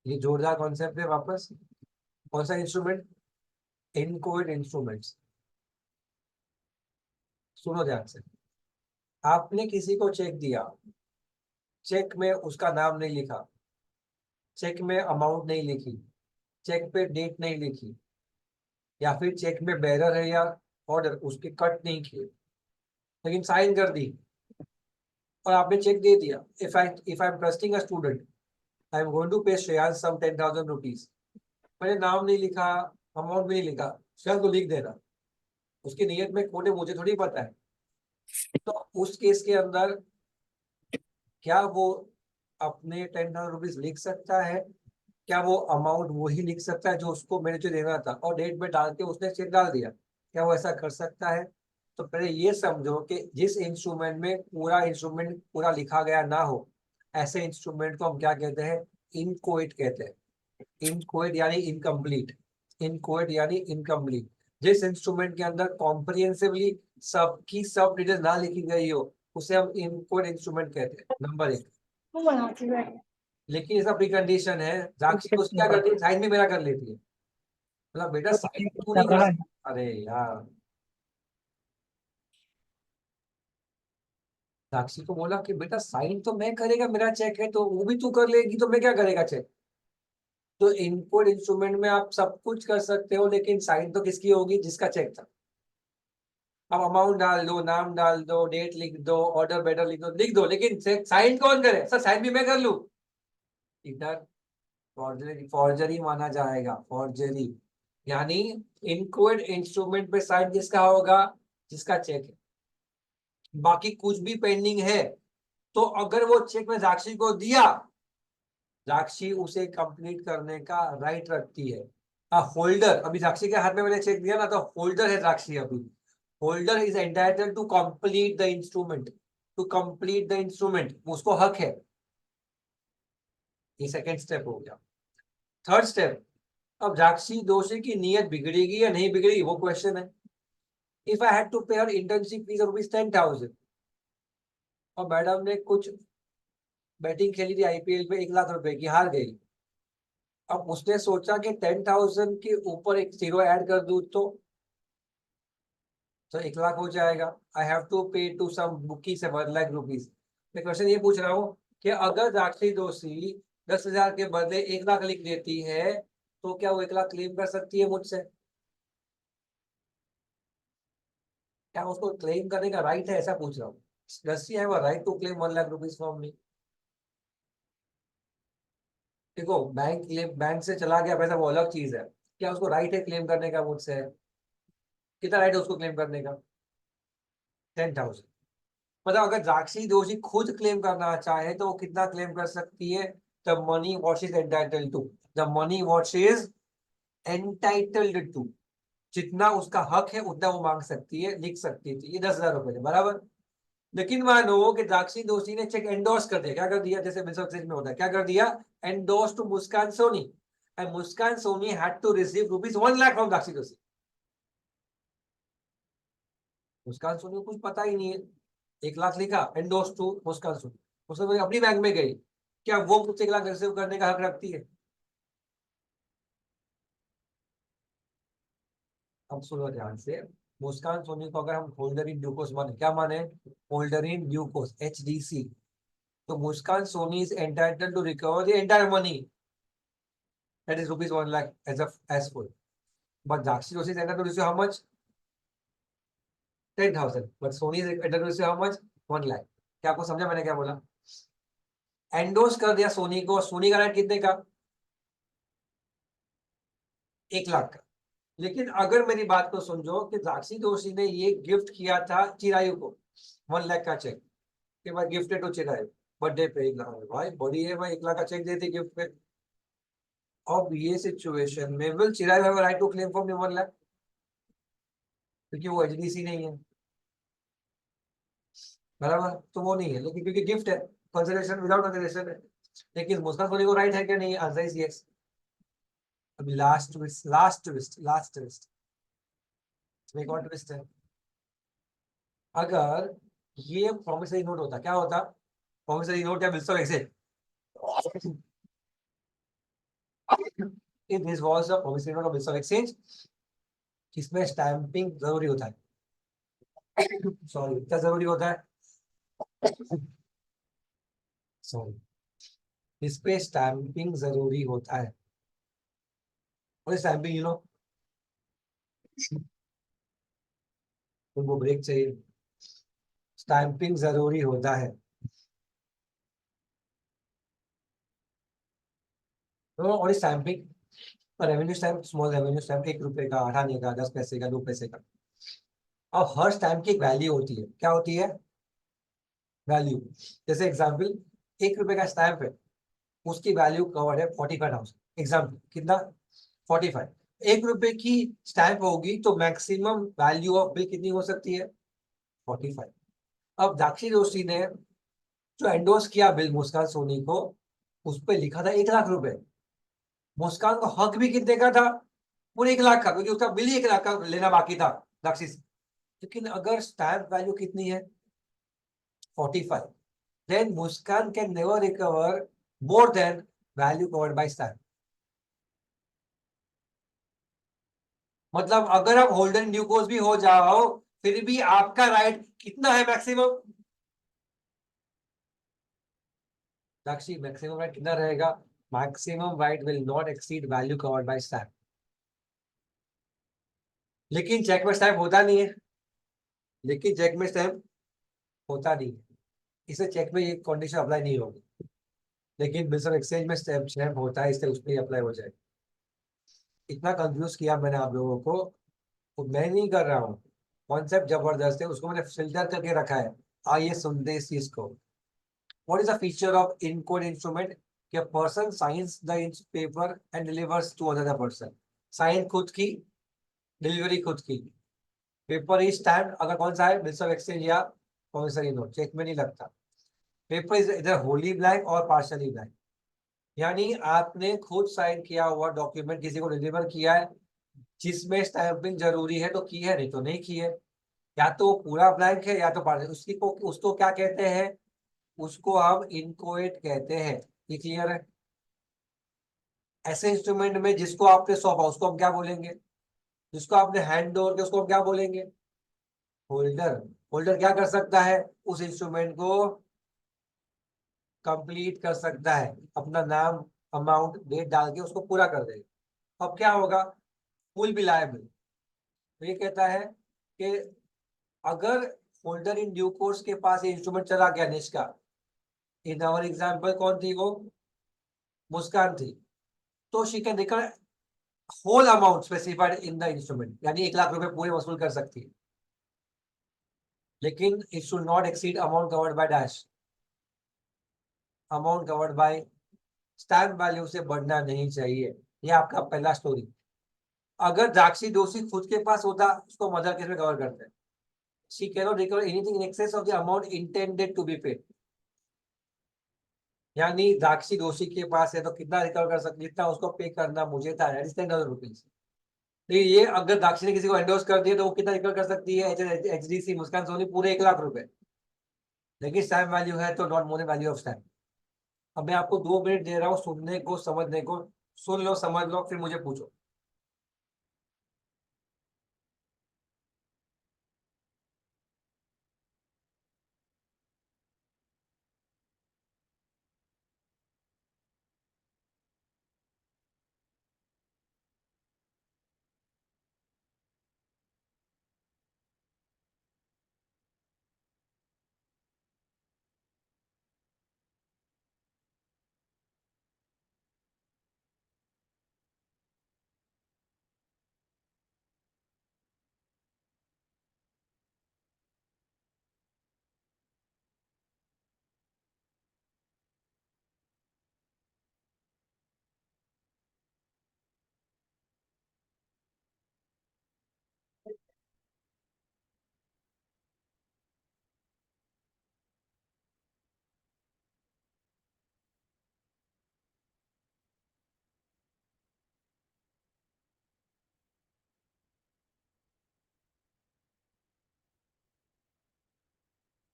ये जोरदार कॉन्सेप्ट है। वापस कौन सा इंस्ट्रूमेंट? Encode instruments. सुनो ध्यान से, आपने किसी को चेक दिया, चेक में उसका नाम नहीं लिखा, चेक में अमाउंट नहीं लिखी, चेक पे डेट नहीं लिखी, या फिर चेक में बेरर है या ऑर्डर उसके कट नहीं किए, लेकिन साइन कर दी और आपने चेक दे दिया। If I am trusting a student, I am going to pay Shreyansh some 10,000 rupees. मैंने नाम नहीं लिखा, अमाउंट भी नहीं लिखा, श्रेयांश को लिख देना, उसकी नीयत में खोटे मुझे थोड़ी पता है। तो उस केस के अंदर क्या वो अपने 10,000 रुपीज लिख सकता है? क्या वो अमाउंट वही लिख सकता है जो उसको मैंने जो देना था, और डेट में डाल के उसने चेक डाल दिया? क्या वो ऐसा कर सकता है? तो पहले ये समझो कि जिस इंस्ट्रूमेंट में पूरा इंस्ट्रूमेंट पूरा लिखा गया ना हो, ऐसे इंस्ट्रूमेंट को हम क्या कहते हैं? इनकोएट कहते हैं। इनकोएट यानी इनकम्प्लीट, इनकोएट यानी इनकम्प्लीट। जिस इंस्ट्रूमेंट के अंदर कॉम्प्रिहेंसिवली सबकी सब डिटेल ना लिखी गई हो, उसे हम इनकोएट इंस्ट्रूमेंट कहते हैं। नंबर एक। वो बनाती है। लेकिन इसका प्री कंडीशन है, साक्षी को क्या करती है? साइन भी मेरा कर लेती है। मतलब बेटा साइन तू नहीं कर सकता। अरे यार, साक्षी को बोला कि बेटा साइन तो मैं करेगा, मेरा चेक है, तो वो भी तू कर लेगी तो मैं क्या करेगा चेक? तो इनपुट इंस्ट्रूमेंट में आप सब कुछ कर सकते हो, लेकिन साइन तो किसकी होगी? जिसका चेक था। अब अमाउंट डाल दो, नाम डाल दो, डेट लिख दो, ऑर्डर बेटर लिख दो, लेकिन साइन कौन करे? सर साइन भी मैं कर लूं, इधर फॉर्जरी, फॉर्जरी माना जाएगा, फॉर्जरी। यानी इनकोड इंस्ट्रूमेंट पे साइन किसका होगा? जिसका चेक है। बाकी कुछ भी पेंडिंग है तो अगर वो चेक में साक्षी को दिया, साक्षी उसे कंप्लीट करने का राइट रखती है। होल्डर, अभी साक्षी के हाथ में मैंने चेक दिया ना, तो होल्डर है साक्षी। अभी holder is entitled to complete the instrument, to complete the instrument, उसको हक है। ये सेकेंड स्टेप हो गया। थर्ड स्टेप, अब साक्षी दोषी की नीयत बिगड़ेगी या नहीं बिगड़ेगी, वो क्वेश्चन है। इफ आई हैड टू पे हर इंटर्नशिप फीस रुपीज 10,000, और मैडम ने कुछ बैटिंग खेली थी आईपीएल पे 1 लाख रुपए की, हार गई। अब उसने सोचा कि 10,000 के ऊपर एक जीरो ऐड कर दूं तो 1 लाख हो जाएगा। आई हैव टू पे टू सम बुकी से 1 लाख रुपीज। मैं क्वेश्चन ये पूछ रहा हूँ कि अगर साक्षी दोषी 10,000 के बदले 1 लाख लिख देती है, तो क्या वो 1 लाख क्लेम कर सकती है मुझसे? क्या उसको क्लेम करने का राइट है, ऐसा पूछ रहा हूँ। Does she have a right to claim 1 lakh rupees from me? देखो, बैंक से चला गया पैसा, वो अलग चीज है। क्या उसको राइट है क्लेम करने का मुझसे? कितना राइट है उसको क्लेम करने का? 10,000। मतलब अगर साक्षी दोषी खुद क्लेम करना चाहे तो वो कितना क्लेम कर सकती है? The money what she is entitled to, the money what she is entitled to, जितना उसका हक है उतना वो मांग सकती है, लिख सकती थी। ये 10,000 रुपए है, बराबर। लेकिन मानो कि साक्षी दोषी ने चेक एंडोर्स कर दिया। क्या कर दिया? जैसे बिजनेस में होता है, क्या कर दिया? Endorse to Muskan Soni, and Muskan Soni had to receive rupees 1 lakh from Sakshi Doshi. Muskan Soni को कुछ पता ही नहीं है, 1 लाख लिखा, एंडोर्स टू मुस्कान सोनी, उसने अपनी बैंक में गई। क्या वो मुझसे 1 लाख रिसीव करने का हक रखती है? अब सुनो ध्यान से, मुस्कान सोनी को अगर हम होल्डर इन ड्यू कोर्स माने, क्या माने? Holder in due course, HDC, तो Muskan Soni is entitled to recover the entire money, that is rupees 1 lakh as full. But Dakshi Doshi is entitled to receive how much? 10,000. But Sony is entitled to receive how much? 1 lakh. क्या आपको समझा मैंने क्या बोला? एंडोर्स कर दिया सोनी को, सोनी का राइट कितने का? 1 लाख का। लेकिन अगर मेरी बात को समझो कि साक्षी दोषी ने ये गिफ्ट किया था चिरायु को, 1 लाख का चेक के बाद गिफ्टेड टू चिरायु, बर्थडे पे 1 लाख, भाई बड़ी है भाई, 1 लाख का चेक देती गिफ्ट पे। अब ये सिचुएशन में will Chirayu have a right to claim from 1 lakh? क्योंकि वो HDC नहीं है, बराबर, तो वो नहीं है। लेकिन क्योंकि गिफ्ट है, कंसिडरेशन विदाउट कंसिडरेशन है। लेकिन मुस्कान सोनी को राइट है क्या? नहीं, आंसर इज यस। अभी last twist, last twist, last twist, एक और ट्विस्ट है। अगर ये प्रॉमिसरी नोट होता, क्या होता? प्रॉमिसरी नोट या bills of exchange, if this was a promissory note और बिल्स ऑफ एक्सचेंज, इसमें स्टैंपिंग जरूरी होता है। सॉरी, क्या जरूरी होता है? सॉरी, इस पे स्टैंपिंग जरूरी होता है। और स्टैंपिंग तुमको ब्रेक चाहिए, स्टैंपिंग जरूरी होता है। तो और stamping, revenue stamp, small revenue stamp, 1 रुपए का, 8 आने का, 10 पैसे का, 2 पैसे का। अब हर स्टैंप की एक वैल्यू होती है। क्या होती है? वैल्यू। जैसे एग्जाम्पल, 1 रुपए का स्टैंप है, उसकी वैल्यू कवर्ड है 45,000। एग्जाम्पल कितना? 45। 1 रुपए की स्टैंप होगी तो मैक्सिमम वैल्यू ऑफ बिल कितनी हो सकती है? 45। अब साक्षी दोषी ने जो एंडोर्स किया बिल मुस्कान सोनी को, उस पर लिखा था 1 लाख रुपए। मुस्कान को हक भी कितने का था? पूरे 1 लाख का, क्योंकि उसका बिल ही 1 लाख का लेना बाकी था साक्षी से। लेकिन अगर स्टैंप वैल्यू कितनी है? 45, then Muskan can never recover more than value covered by stamp. मतलब अगर आप होल्डन ड्यू कोर्स भी हो जाओ, फिर भी आपका राइट कितना है मैक्सिमम? साक्षी, मैक्सिमम राइट कितना रहेगा? Maximum right will not exceed value covered by stamp. लेकिन चेक में स्टैम्प होता नहीं है, लेकिन चेक में स्टैम्प होता नहीं है, इसे चेक में ये कंडीशन अप्लाई नहीं होगी, लेकिन बिल्स ऑफ एक्सचेंज में स्टैम्प स्टैम्प होता है, इससे उस पर अप्लाई हो जाए। इतना कंफ्यूज किया मैंने आप लोगों को, तो मैं नहीं कर रहा हूँ, कॉन्सेप्ट जबरदस्त है, उसको मैंने फिल्टर करके रखा है। आइए सुनते इस चीज को। What is the feature of encode instrument? कि a person signs the paper and delivers to another person। Sign खुद की, डिलीवरी खुद की। पेपर इज स्टैम्प अगर कौन सा है, बिल्स ऑफ एक्सचेंज या प्रोमिसरी नोट, चेक में नहीं लगता। पेपर इज इधर होली ब्लैंक और पार्शली ब्लैंक, यानी आपने खुद साइन किया हुआ डॉक्यूमेंट किसी को डिलीवर किया है, जिसमें स्टैंपिंग जरूरी है तो की है, नहीं तो नहीं की है। या तो वो पूरा ब्लैंक है या तो पार्शल, उसकी को उसको क्या कहते हैं, उसको हम इनकोएट कहते हैं। ये क्लियर है? ऐसे इंस्ट्रूमेंट में जिसको आपने सौंपा उसको हम क्या बोलेंगे, जिसको आपने हैंड ओवर किया उसको हम क्या बोलेंगे, होल्डर। होल्डर क्या कर सकता है, उस इंस्ट्रूमेंट को कंप्लीट कर सकता है, अपना नाम अमाउंट डेट डाल के उसको पूरा कर देगा। अब क्या होगा, फुल भी लायबल। तो ये कहता है कि अगर होल्डर इन ड्यू कोर्स के पास ये इंस्ट्रूमेंट चला गया निष्का, इन आवर एग्जाम्पल कौन थी वो, मुस्कान थी, तो she can recover whole amount specified in the instrument, यानी 1 लाख रुपए पूरे वसूल कर सकती है, लेकिन it should not exceed amount covered by dash, amount covered by stamp value से बढ़ना नहीं चाहिए। ये आपका पहला स्टोरी। अगर द्राक्षी दोषी खुद के पास होता, उसको मदर केस में कवर करते हैं। She cannot recover anything in excess of the amount intended to be paid, यानी द्राक्षी दोषी के पास है तो कितना रिकवर कर सकती, जितना उसको पे करना मुझे था, दैट इज 10,000 रुपीज। लेकिन ये अगर दाक्षी ने किसी को एंडोर्स कर दिया तो वो कितना रिकवर कर सकती है, एचडीसी मुस्कान सोनी पूरे 1 लाख रुपए, लेकिन स्टैम्प वैल्यू है तो not more than value of stamp. अब मैं आपको 2 मिनट दे रहा हूँ सुनने को, समझने को, सुन लो समझ लो फिर मुझे पूछो।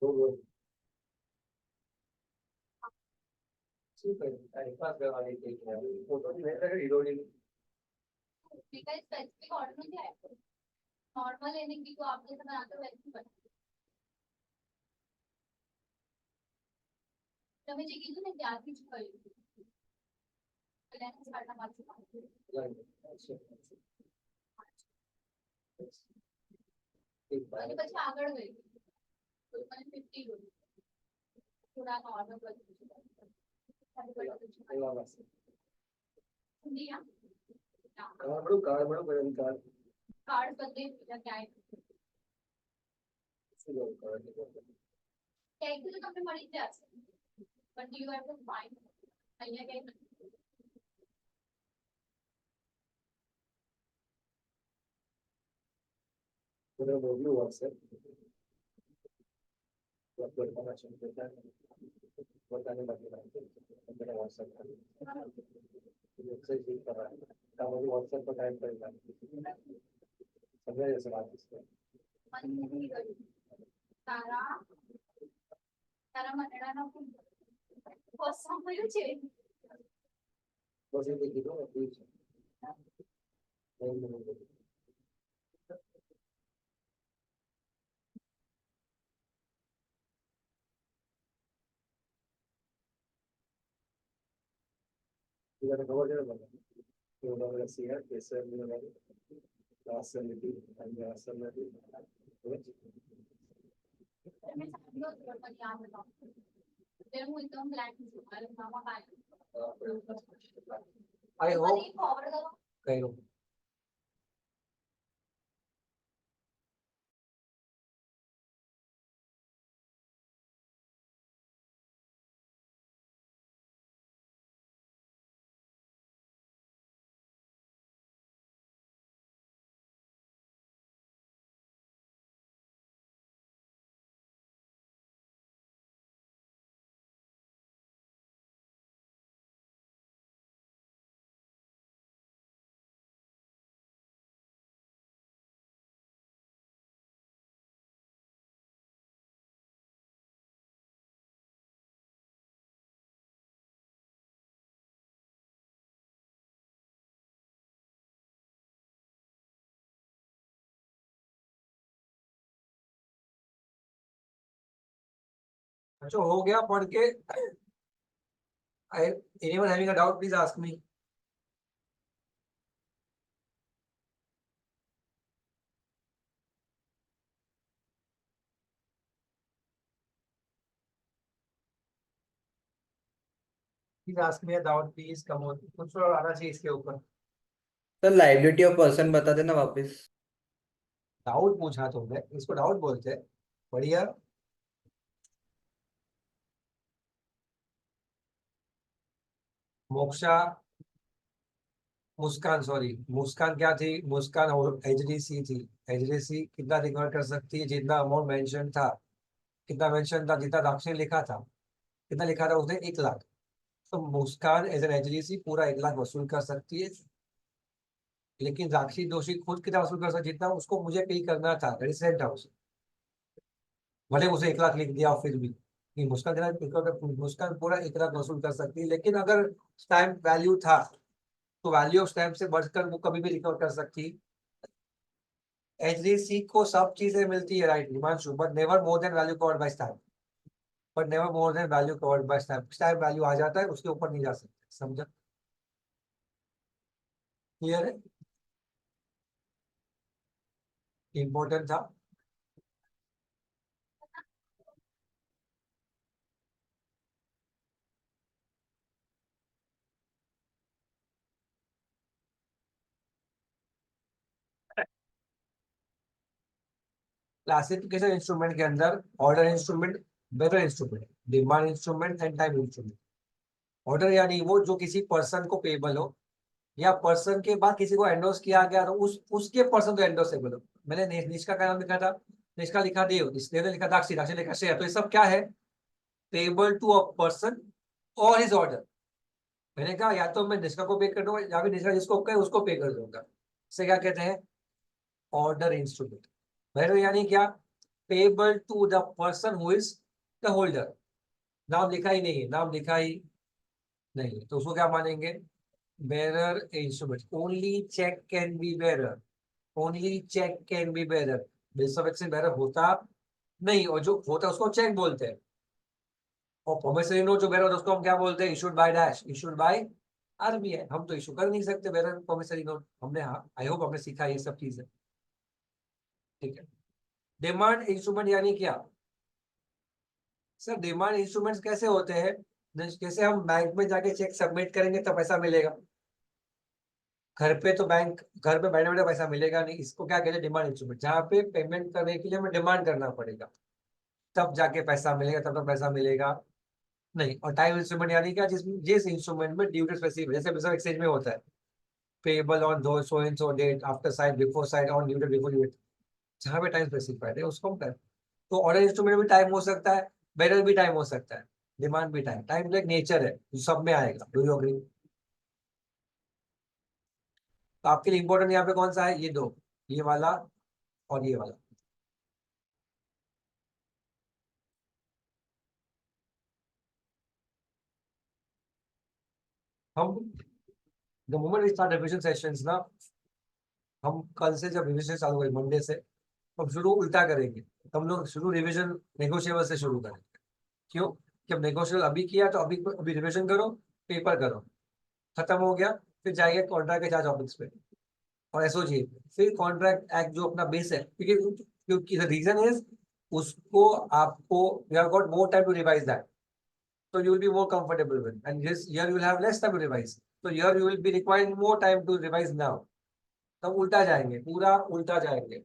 ठीक है, टाइम पास करवा देते हैं, फोटो नहीं भेज रहे, हीरो नहीं। स्पेसिफिक ऑर्डर में क्या है, नॉर्मल लेने की तो आप जैसे बनाते हो वैसे ही बनाते हो। हमें चाहिए कि मैं क्या चीज कर बैलेंस करना बात एक बार मैंने बच्चे आगड़ गए तो मैंने 50 बोली थोड़ा ऑर्डर कर दिया कार बड़ो बड़ो कार कार्ड बदले या क्या है क्या एक तो तुमने मरी जा but you have to find भैया क्या पूरा रिव्यू व्हाट्सएप अपलोड करना शुरू करता है, बताने बाकी बात मेरा व्हाट्सएप पर वेबसाइट यूज कर रहा है, तो मुझे व्हाट्सएप पर टाइप करेगा, समझा जैसे बात इसमें। मन नहीं करी तारा तारा मनड़ा ना बस समझ छे बस ये देखिए तो प्लीज नहीं आई होप कहीं अच्छा हो गया पढ़ के। anyone having a doubt please ask me. Please ask me a doubt please, come on, कुछ तो आना चाहिए इसके ऊपर। सर लाइबिलिटी ऑफ पर्सन बता देना वापस। डाउट पूछा तुमने, इसको डाउट बोलते हैं। बढ़िया। मोक्षा, मुस्कान, सॉरी मुस्कान क्या थी, मुस्कान और एचडीसी थी। एचडीसी कितना रिकवर कर सकती है, जितना अमाउंट मेंशन था, कितना मेंशन था, जितना दाक्षी ने लिखा था, कितना लिखा था उसने, 1 लाख। तो मुस्कान एज एन एचडीसी पूरा 1 लाख वसूल कर सकती है। लेकिन साक्षी दोषी खुद कितना वसूल कर सकती, जितना उसको मुझे पे करना था रेजिडेंट हाउस, भले उसे 1 लाख लिख दिया और फिर भी कि मुस्कान मुस्कान पूरा 1 लाख वसूल कर सकती है। लेकिन अगर स्टैम्प वैल्यू था तो वैल्यू ऑफ स्टैम्प से बढ़कर वो कभी भी रिकवर कर सकती। एचडीसी को सब चीजें मिलती है right Himanshu, but never more than value covered by stamp, but never more than value covered by stamp. Stamp value आ जाता है, उसके ऊपर नहीं जा सकते। समझा? क्लियर है? इंपॉर्टेंट था। क्लासिफिकेशन इंस्ट्रूमेंट के अंदर order instrument, better instrument, demand instrument and time instrument. Order यानी वो जो किसी पर्सन को पेबल हो, या पर्सन के बाद किसी को एंडोर्स किया गया तो उसके पर्सन को एंडोर्सेबल हो। मैंने निष्का का नाम लिखा था, निष्का लिखा देव, इसने लिखा दाक्षी, दाक्षी लिखा श्रेया। तो ये सब क्या है? पेबल टू अ पर्सन और हिज ऑर्डर। मैंने कहा या तो मैं निष्का को पे कर दूंगा या फिर निष्का जिसको कहे उसको पे कर दूंगा। इसे क्या कहते हैं? Order instrument. वेर यानी क्या? Payable to the person who is the holder. नाम लिखा ही नहीं है, नाम लिखा ही नहीं है, तो उसको क्या मानेंगे? Bearer instrument. Only cheque can be bearer, only cheque can be bearer. Bills of exchange bearer होता नहीं, और जो होता है उसको चेक बोलते हैं। और प्रोमिसरी नोट जो बेरर होता है उसको हम क्या बोलते हैं? Issued by dash, issued by RBI. हम तो इशू कर नहीं सकते बेरर प्रोमिसरी नोट। हमने, हाँ आई होप हमने सीखा ये सब चीजें। ठीक है। डिमांड इंस्ट्रूमेंट यानी क्या? सर डिमांड इंस्ट्रूमेंट्स कैसे होते हैं? जैसे हम बैंक में जाके चेक सबमिट करेंगे तो पैसा मिलेगा, घर पे तो बैंक, घर पे बैठे बैठे पैसा मिलेगा नहीं। इसको क्या कहते हैं? Demand instrument. जहाँ पे पेमेंट करने के लिए हमें डिमांड करना पड़ेगा, तब जाके पैसा मिलेगा, तब तक पैसा मिलेगा नहीं। और टाइम इंस्ट्रूमेंट यानी क्या? जिस इंस्ट्रूमेंट में ड्यू डेट स्पेसिफिक, जैसे बिजनेस एक्सचेंज में होता है पेबल ऑन दो so and so date, after sign, before sign, on due date, before due date, जहाँ पे टाइम स्पेसिफाइड है उसको हम करें। तो ऑर्डर इंस्ट्रूमेंट में भी टाइम हो सकता है, बेरर भी टाइम हो सकता है, डिमांड भी टाइम। टाइम एक नेचर है जो सब में आएगा। Do you agree? तो आपके लिए इंपॉर्टेंट यहाँ पे कौन सा है? ये दो, ये वाला और ये वाला। हम the moment we start revision sessions ना, हम कल से जब रिविजन चालू करेंगे मंडे से, तो हम शुरू उल्टा करेंगे। तो हम लोग शुरू रिविजन नेगोशिएबल से शुरू करेंगे। क्यों? कि अब नेगोशिएबल अभी किया तो अभी अभी रिविजन करो, पेपर करो। खत्म हो गया, फिर जाइए कॉन्ट्रैक्ट के चार्ज ऑफिस पे और एसओजी, फिर कॉन्ट्रैक्ट एक्ट जो अपना बेस है, क्योंकि क्योंकि द रीजन इज उसको आपको you have got more time to revise that, so you will be more comfortable with, and this year you will have less time to revise, so here you will be requiring more time to revise now. तब उल्टा जाएंगे, पूरा उल्टा जाएंगे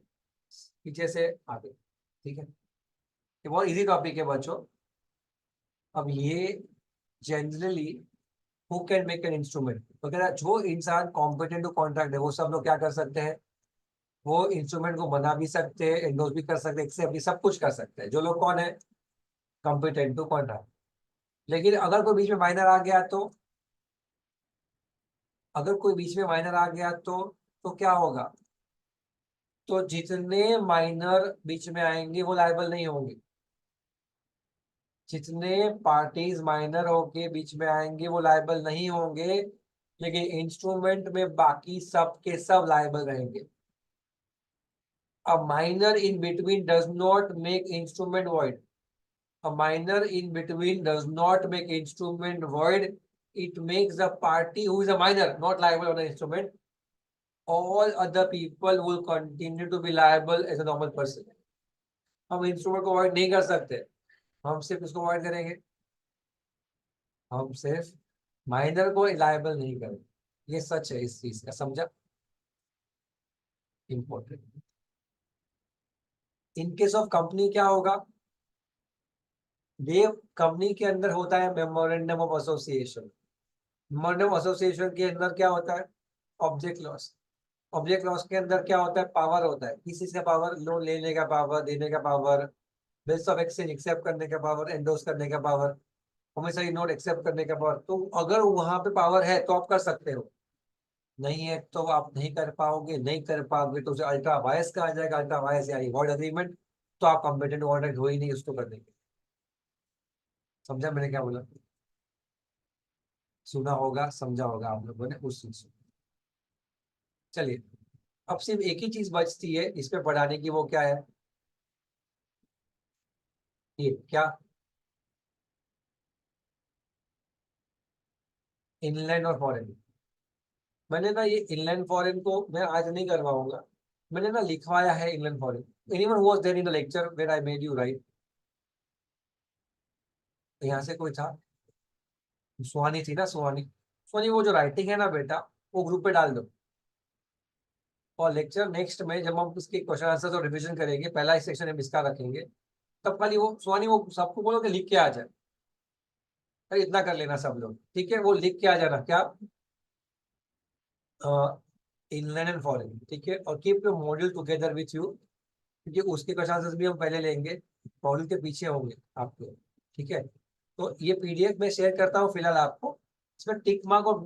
पीछे से आगे, ठीक है। ये बहुत इजी टॉपिक है बच्चों। अब ये generally who can make an instrument वगैरह, जो इंसान कॉम्पिटेंट टू कॉन्ट्रैक्ट है वो सब लोग क्या कर सकते हैं, वो इंस्ट्रूमेंट को बना भी सकते हैं, एंडोर्स भी कर सकते हैं, एक्सेप्ट भी सब कुछ कर सकते हैं, जो लोग कौन है, कॉम्पिटेंट टू कॉन्ट्रैक्ट। लेकिन अगर कोई बीच में माइनर आ गया तो, अगर कोई बीच में माइनर आ गया तो क्या होगा, तो जितने माइनर बीच में आएंगे वो लायबल नहीं होंगे, जितने पार्टीज माइनर होके बीच में आएंगे वो लायबल नहीं होंगे, लेकिन इंस्ट्रूमेंट में बाकी सब के सब लायबल रहेंगे। A minor in between does not make instrument void. A minor in between does not make instrument void. It makes the party who is a minor not liable on the instrument. All other people will continue to be liable as a normal person. हम इंस्ट्रूमेंट को अवॉइड नहीं कर सकते, हम सिर्फ इसको अवॉइड करेंगे, हम सिर्फ माइनर को लायबल नहीं करेंगे। ये सच है इस चीज का, समझा, important. In case of company क्या होगा, देव कंपनी के अंदर होता है memorandum of association. Memorandum of association के अंदर क्या होता है, ऑब्जेक्ट लॉस। ऑब्जेक्ट लॉस के अंदर क्या होता है, पावर होता है, किसी से पावर, लोन लेने का पावर, देने का power, bills of exchange accept करने का पावर, एंडोर्स करने का पावर, प्रोमिसरी नोट एक्सेप्ट करने का पावर। तो अगर वहां पे पावर है तो आप कर सकते हो, नहीं है तो आप नहीं कर पाओगे, नहीं कर पाओगे तो उसे अल्ट्रा वायस कहा जाएगा, अल्ट्रा वायस या वॉइड अग्रीमेंट, तो आप कॉम्पिटेंट कॉन्ट्रैक्ट हो ही नहीं उसको करने के। समझा मैंने क्या बोला, सुना होगा, समझा होगा आप लोगों ने उस चीज को। चलिए, अब सिर्फ एक ही चीज बचती है इस पे पढ़ाने की, वो क्या है, ये क्या, इनलैंड और फॉरेन। मैंने ना ये इनलैंड फॉरेन को मैं आज नहीं करवाऊंगा, मैंने ना लिखवाया है inland foreign. Anyone was there in the lecture where I made you write, यहाँ से कोई था, सुहानी थी ना, सुहानी, सुहानी वो जो राइटिंग है ना बेटा, वो ग्रुप पे डाल दो, और लेक्चर नेक्स्ट में जब हम उसके क्वेश्चन आंसर और रिवीजन करेंगे, पहला सेक्शन हम इसका रखेंगे, तब खाली वो सुहानी वो सबको बोलो कि लिख के आ जाए, अरे इतना कर लेना सब लोग, ठीक है, वो लिख के आ जाना क्या, इनलैंड एंड फॉरेन, ठीक है, और keep your module together with you, क्योंकि उसके क्वेश्चन आंसर्स भी हम पहले लेंगे, मॉड्यूल के पीछे होंगे आपके, ठीक है। तो ये पीडीएफ में शेयर करता हूँ फिलहाल आपको, इसमें टिक मार्क और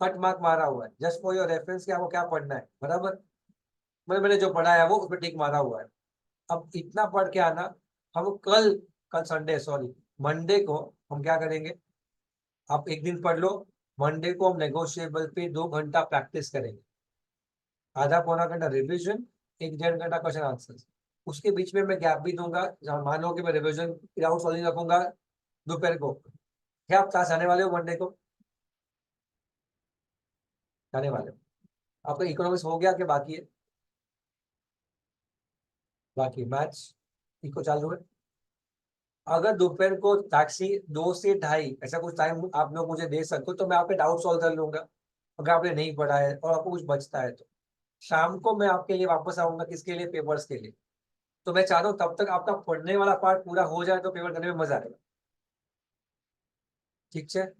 कट मार्क मारा हुआ है, जस्ट फॉर योर रेफरेंस कि आपको क्या पढ़ना है, बराबर, मैंने जो पढ़ा है वो उसमें टिक मारा हुआ है। अब इतना पढ़ के आना, हम कल, कल संडे सॉरी मंडे को हम क्या करेंगे, आप एक दिन पढ़ लो, मंडे को हम नेगोशिएबल पे 2 घंटा प्रैक्टिस करेंगे, आधा पौना घंटा रिवीजन, 1-1.5 घंटा क्वेश्चन आंसर। उसके बीच में मैं गैप भी दूंगा, जहाँ मान लो कि मैं रिवीजन डाउट सॉल्विंग रखूंगा दोपहर को। क्या आप क्लास आने वाले हो मंडे को, आने वाले हो, आपका इकोनॉमिक्स हो गया कि बाकी है, बाकी मैथ्स इको चालू है। अगर दोपहर को टैक्सी 2 से 2:30 ऐसा कुछ टाइम आप लोग मुझे दे सकते हो तो मैं आपके डाउट सॉल्व कर लूंगा, अगर आपने नहीं पढ़ा है और आपको कुछ बचता है तो। शाम को मैं आपके लिए वापस आऊंगा, किसके लिए, पेपर्स के लिए। तो मैं चाहता हूँ तब तक आपका पढ़ने वाला पार्ट पूरा हो जाए तो पेपर करने में मजा आएगा, ठीक है।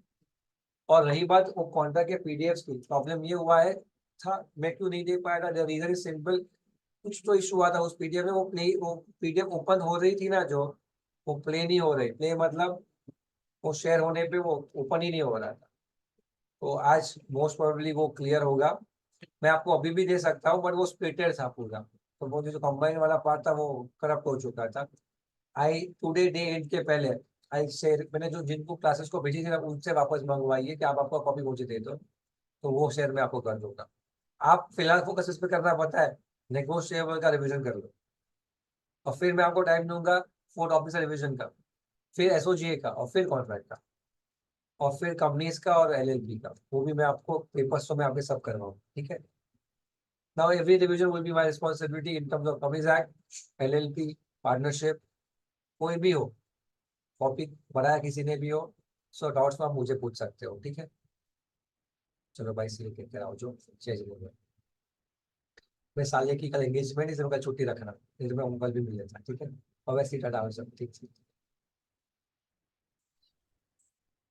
और रही बात वो कॉन्ट्रैक्ट के पीडीएफ की, प्रॉब्लम ये हुआ है था, मैं क्यों नहीं दे पाया था, रीजन इज सिंपल, कुछ तो इशू हुआ था उस पीडीएफ में, वो पीडीएफ ओपन हो रही थी ना जो, वो प्ले नहीं हो रही, प्ले मतलब वो शेयर होने पे वो ओपन ही नहीं हो रहा था। तो आज मोस्ट प्रोबेबली वो क्लियर होगा, मैं आपको अभी भी दे सकता हूँ, बट वो स्प्लिटेड था पूरा, तो वो जो कंबाइन वाला पार्ट था वो करप्ट हो चुका था। आई टुडे डे एंड के पहले आई शेयर, मैंने जो जिनको क्लासेस को भेजी थी ना उनसे वापस मंगवाइए कि आप आपको कॉपी मुझे दे दो, तो वो शेयर मैं आपको कर दूंगा। आप फिलहाल फोकस इस पे करना पता है, नेगोशिएबल का रिवीजन कर लो, और फिर मैं आपको टाइम दूंगा फोर्थ ऑफिसर रिवीजन का, फिर एसओजीए का, और फिर कॉन्ट्रैक्ट का। और फिर कंपनीज का और एलएलपी का, वो भी मैं आपको पेपर्स तो मैं आपके सब करवाऊँ, ठीक है। Now every revision will be my responsibility in terms of companies act, LLP, partnership, कोई भी हो, कॉपी बनाया किसी ने भी हो, सो डाउट्स में आप मुझे पूछ सकते हो, ठीक है। चलो भाई से लेके कराओ जो चेंज हो। मैं साले की कल एंगेजमेंट, इसमें कल छुट्टी रखना, फिर मैं कल भी मिल लेता, ठीक है। और वैसे ही टाटा, सब ठीक है।